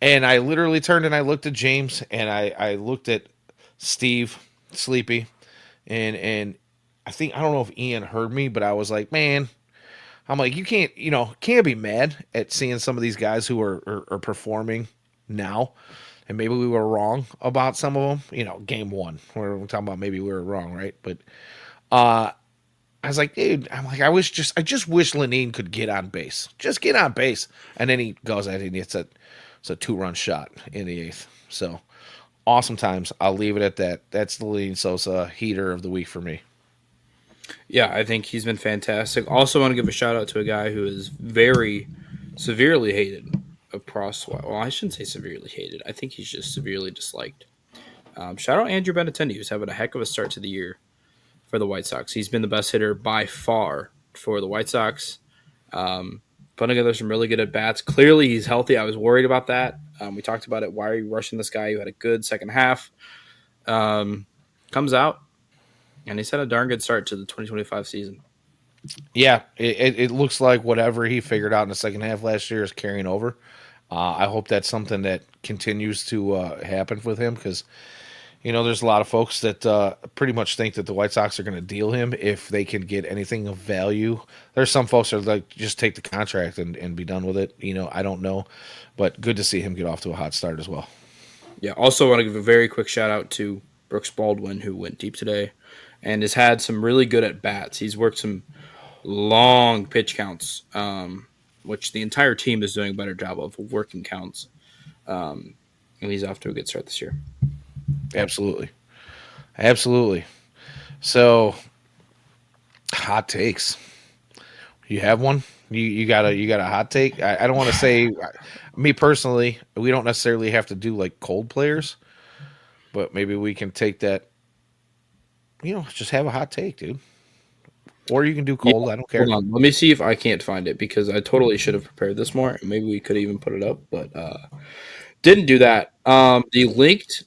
And I literally turned and I looked at James and I looked at Steve Sleepy and I don't know if Ian heard me, but I was like, man, I'm like, you can't be mad at seeing some of these guys who are performing now. And maybe we were wrong about some of them. Game one, we're talking about maybe we were wrong, right? But I was like, dude, I just wish Lenine could get on base. Just get on base. And then he goes at it and it's a 2-run shot in the eighth. So awesome times. I'll leave it at that. That's the Lenine Sosa heater of the week for me. Yeah, I think he's been fantastic. Also, want to give a shout out to a guy who is very severely hated across. Well, I shouldn't say severely hated. I think he's just severely disliked. Shout out Andrew Benintendi, who's having a heck of a start to the year for the White Sox. He's been the best hitter by far for the White Sox. Putting together some really good at bats. Clearly, he's healthy. I was worried about that. We talked about it. Why are you rushing this guy who had a good second half? Comes out, and he's had a darn good start to the 2025 season. Yeah, it looks like whatever he figured out in the second half last year is carrying over. I hope that's something that continues to happen with him because, there's a lot of folks that pretty much think that the White Sox are going to deal him if they can get anything of value. There's some folks that are like, just take the contract and be done with it. I don't know. But good to see him get off to a hot start as well. Yeah, also want to give a very quick shout out to Brooks Baldwin, who went deep today and has had some really good at bats. He's worked some long pitch counts, which the entire team is doing a better job of working counts. And he's off to a good start this year. Absolutely. So, hot takes. You have one? You got a hot take? I don't want to say, me personally, we don't necessarily have to do like cold players, but maybe we can take that. Just have a hot take, dude. Or you can do cold. Yeah, I don't care. hold on. Let me see if I can't find it because I totally should have prepared this more. Maybe we could even put it up, but didn't do that. The linked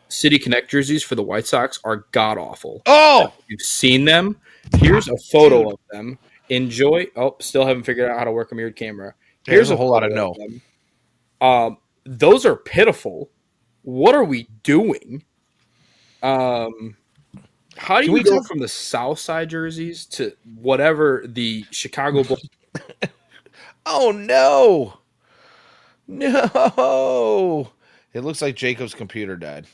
City Connect jerseys for the White Sox are god awful. Oh, You've seen them. Here's a photo of them. Enjoy. Oh, still haven't figured out how to work a mirrored camera. there's a whole lot of no. Them. Those are pitiful. What are we doing? How do you go from the South Side jerseys to whatever the Chicago Bulls? Oh no. No. It looks like Jacob's computer died.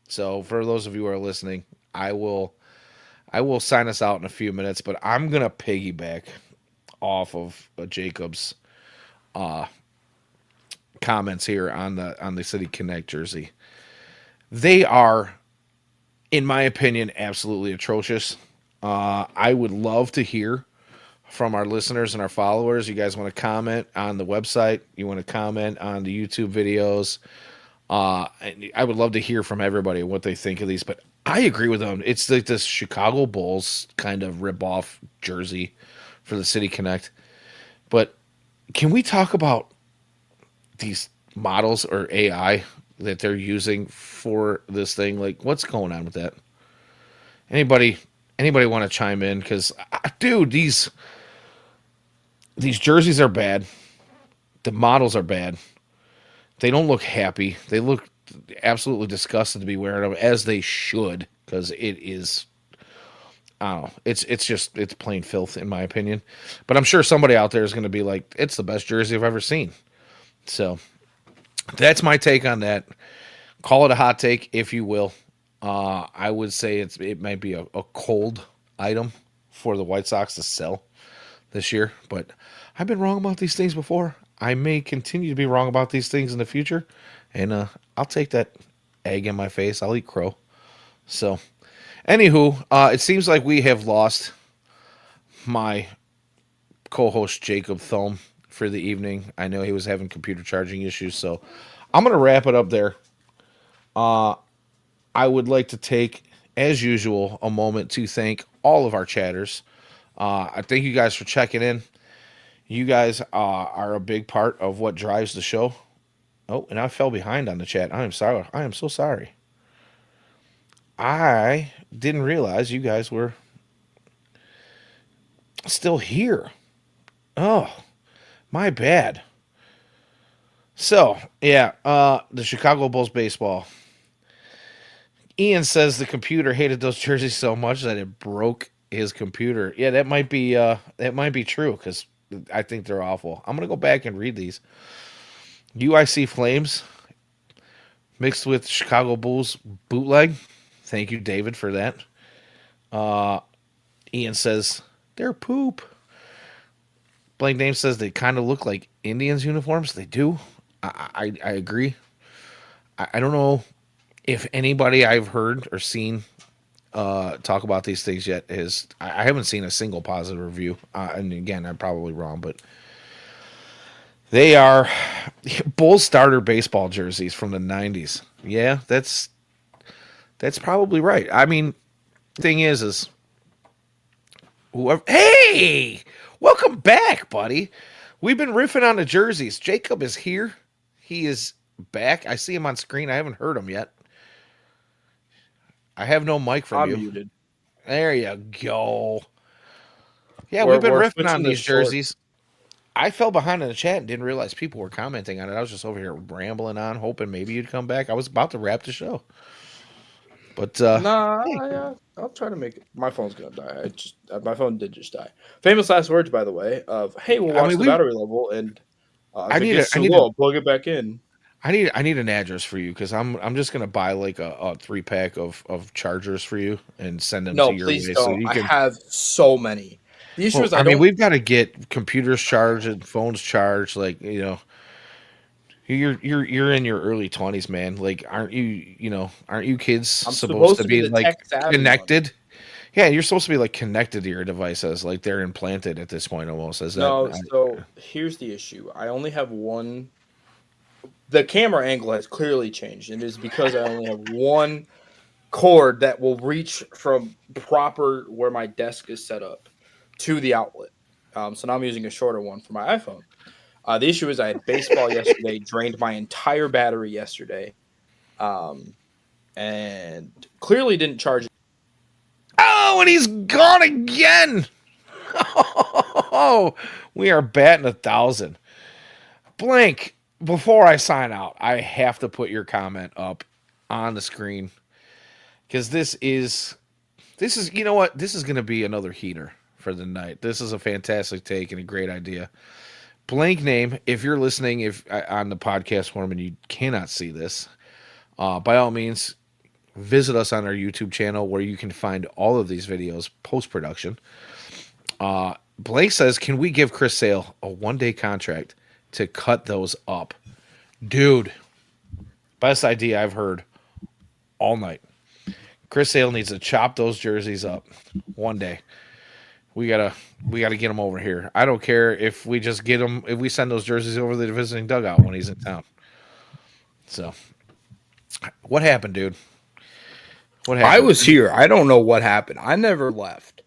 So for those of you who are listening, I will sign us out in a few minutes, but I'm gonna piggyback off of Jacob's comments here on the City Connect jersey. They are, in my opinion, absolutely atrocious. I would love to hear from our listeners and our followers. You guys want to comment on the website? You want to comment on the YouTube videos? I would love to hear from everybody what they think of these, but I agree with them. It's like this Chicago Bulls kind of rip off jersey for the City Connect. But can we talk about these models or AI that they're using for this thing? Like, what's going on with that? Anybody, anybody want to chime in? Because, dude, these jerseys are bad. The models are bad. They don't look happy. They look absolutely disgusted to be wearing them, as they should, because it is. I don't know. It's plain filth in my opinion. But I'm sure somebody out there is going to be like, it's the best jersey I've ever seen. So that's my take on that. Call it a hot take, if you will. I would say it might be a cold item for the White Sox to sell this year, but I've been wrong about these things before. I may continue to be wrong about these things in the future, and I'll take that egg in my face. I'll eat crow. So, anywho, it seems like we have lost my co-host Jacob Thome for the evening. I know he was having computer charging issues, so I'm gonna wrap it up there. I would like to take, as usual, a moment to thank all of our chatters. I thank you guys for checking in. You guys are a big part of what drives the show. Oh, and I fell behind on the chat. I am sorry. I am so sorry. I didn't realize you guys were still here. Oh, my bad. So, yeah, the Chicago Bulls baseball. Ian says the computer hated those jerseys so much that it broke his computer. Yeah, that might be true because I think they're awful. I'm gonna go back and read these. UIC Flames mixed with Chicago Bulls bootleg. Thank you, David, for that. Ian says they're poop. Blank Name says they kind of look like Indians uniforms. They do. I agree. I don't know if anybody I've heard or seen talk about these things yet is I haven't seen a single positive review. And again, I'm probably wrong, but they are Bulls starter baseball jerseys from the 90s. Yeah, that's probably right. I mean, thing is whoever. Hey, welcome back, buddy. We've been riffing on the jerseys. Jacob is here. He is back. I see him on screen. I haven't heard him yet. I have no mic from I'm you. muted. There you go. Yeah, we've been riffing on these jerseys. I fell behind in the chat and didn't realize people were commenting on it. I was just over here rambling on, hoping maybe you'd come back. I was about to wrap the show. But Nah, hey, I'll try to make it. My phone's gonna die. My phone did just die. Famous last words, by the way, of hey, we'll watch the battery level, and if it gets too low, I'll plug it back in. I need an address for you because I'm just gonna buy like a 3-pack of chargers for you and send them to your please way don't. so you I can. have so many. The issue is I mean, we've got to get computers charged and phones charged. Like you're in your early 20s, man. Like, aren't you kids I'm supposed to be the like tech-savvy connected? one. Yeah, you're supposed to be like connected to your devices, like they're implanted at this point almost. Is that No, so here's the issue. I only have one. The camera angle has clearly changed, and it is because I only have one cord that will reach from proper where my desk is set up to the outlet. So now I'm using a shorter one for my iPhone. The issue is I had baseball yesterday, drained my entire battery yesterday, and clearly didn't charge it. Oh, and he's gone again. Oh, we are batting 1,000. Blank. Before I sign out, I have to put your comment up on the screen because this is you know what, this is going to be another heater for the night. This is a fantastic take and a great idea. Blank Name, if you're listening, if on the podcast form and you cannot see this, by all means, visit us on our YouTube channel where you can find all of these videos post production. Blake says, "Can we give Chris Sale a 1-day contract to cut those up?" Dude, best idea I've heard all night. Chris Sale needs to chop those jerseys up one day. We gotta get him over here. I don't care if we just get him, if we send those jerseys over to the visiting dugout when he's in town. So, what happened, dude? What I happened? was here. I don't know what happened. I never left.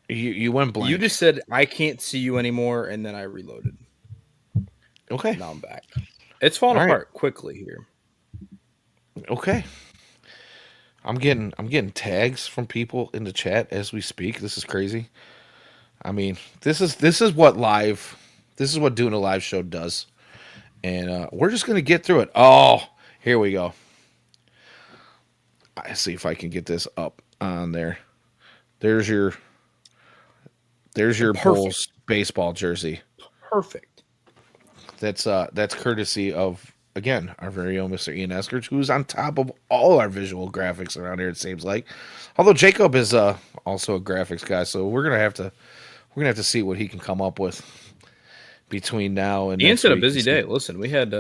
You went You blank. just said I can't see you anymore, and then I reloaded. Okay. Now I'm back. It's falling All right. apart quickly here. Okay. I'm getting tags from people in the chat as we speak. This is crazy. I mean, this is what doing a live show does. And we're just gonna get through it. Oh, here we go. I see if I can get this up on there. There's your Perfect. Bulls baseball jersey. Perfect. That's courtesy of again our very own Mr. Ian Eskridge, who's on top of all our visual graphics around here. It seems like, although Jacob is also a graphics guy, so we're gonna have to see what he can come up with between now and Ian's next had a week. busy day. Listen, we had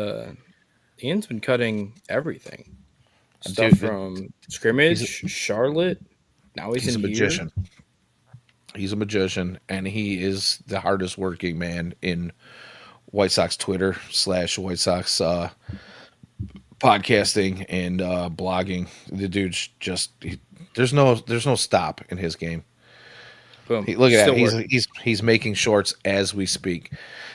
Ian's been cutting everything. Stuff Dude, from he's scrimmage, Charlotte. Now he's he's in a here. magician. He's a magician, and he is the hardest working man in White Sox Twitter / White Sox podcasting and blogging. The dude's just there's no stop in his game. Boom. Look at that. Still He's working. he's he's making shorts as we speak.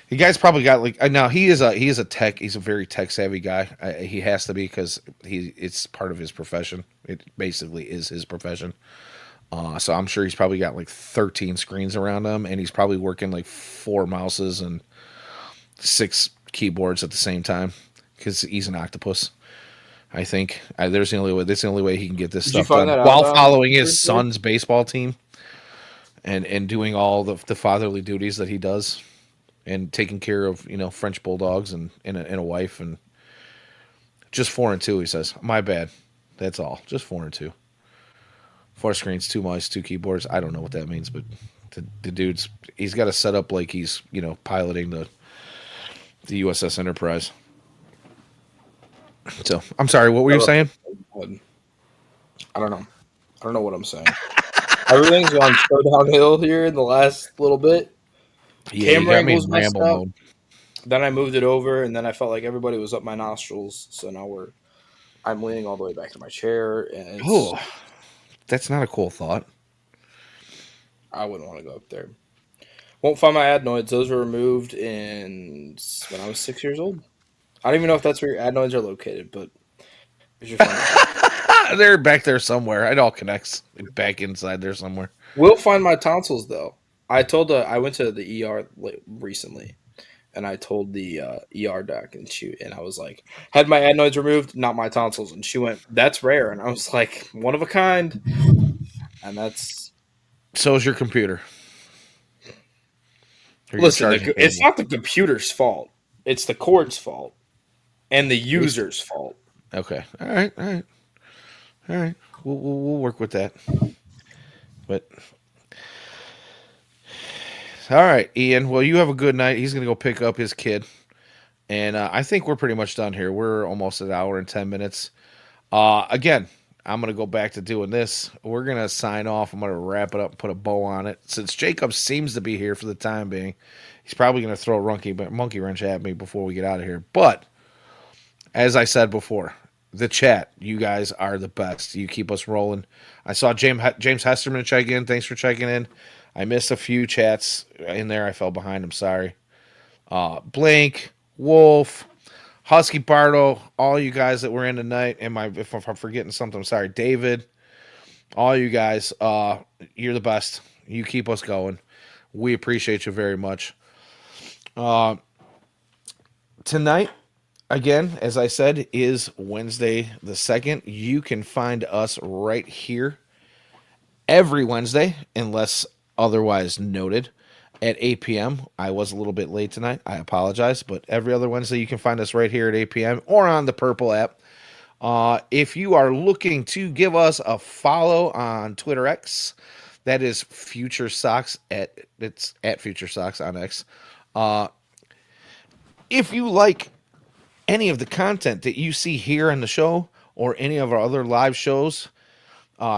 The guy's probably got like now he is a tech. He's a very tech savvy guy. He has to be because it's part of his profession. It basically is his profession. So I'm sure he's probably got like 13 screens around him, and he's probably working like 4 mouses and 6 keyboards at the same time because he's an octopus. I think there's the only way. That's the only way he can get this Did you stuff find done that out while on following his Thursday? son's baseball team and doing all the fatherly duties that he does and taking care of French bulldogs and a wife and just 4 and 2. He says, "My bad. That's all. Just 4 and 2. 4 screens, 2 mice, 2 keyboards. I don't know what that means, but the dude's he's got to set up like he's piloting the USS Enterprise." So I'm sorry. What were you saying? I don't know. I don't know what I'm saying. Everything's gone so downhill here in the last little bit. Yeah, you Camera got me angles in messed ramble up. mode. Then I moved it over, and then I felt like everybody was up my nostrils. So now I'm leaning all the way back to my chair, and Oh, that's not a cool thought. I wouldn't want to go up there. Won't find my adenoids. Those were removed when I was 6 years old. I don't even know if that's where your adenoids are located, but here's your fun fact. They're back there somewhere. It all connects back inside there somewhere. We'll find my tonsils though. I went to the ER recently, and I told the ER doc, and I was like, had my adenoids removed, not my tonsils, and she went, "That's rare," and I was like, "One of a kind," and that's So is your computer. Or your listen. charging It's cable. not the computer's fault; it's the cord's fault and the user's fault. Okay. All right. All right. All right. We'll work with that. But all right, Ian. Well, you have a good night. He's gonna go pick up his kid, and I think we're pretty much done here. We're almost an hour and 10 minutes. Again, I'm gonna go back to doing this. We're gonna sign off. I'm gonna wrap it up, and put a bow on it. Since Jacob seems to be here for the time being, he's probably gonna throw a monkey wrench at me before we get out of here. But as I said before, the chat, you guys are the best. You keep us rolling. I saw James Hesterman check in. Thanks for checking in. I missed a few chats in there. I fell behind. I'm sorry. Blink, Wolf, Husky Bardo, all you guys that were in tonight. If I'm forgetting something, I'm sorry. David, all you guys, you're the best. You keep us going. We appreciate you very much. Tonight, again, as I said, is Wednesday the 2nd. You can find us right here every Wednesday, unless otherwise noted, at 8 p.m. I was a little bit late tonight. I apologize, but every other Wednesday you can find us right here at 8 p.m. or on the Purple app. If you are looking to give us a follow on Twitter X, that is FutureSox it's at FutureSox on X. If you like any of the content that you see here on the show or any of our other live shows,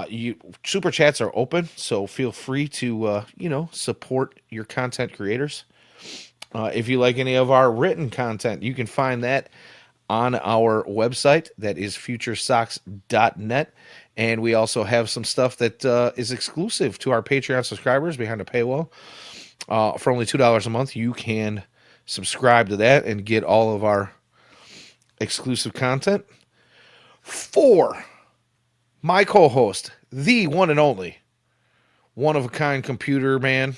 you super chats are open, so feel free to support your content creators. If you like any of our written content, you can find that on our website. That is FutureSox.net. And we also have some stuff that is exclusive to our Patreon subscribers behind a paywall. For only $2 a month, you can subscribe to that and get all of our exclusive content. For my co-host, the one and only, one-of-a-kind computer man,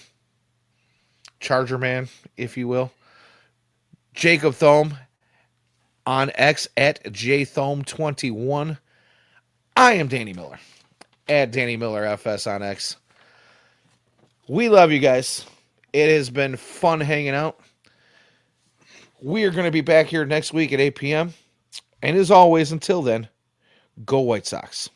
charger man, if you will, Jacob Thome, on X at jthome21. I am Danny Miller, at Danny Miller FS on X. We love you guys. It has been fun hanging out. We are going to be back here next week at 8 p.m. And as always, until then, go White Sox.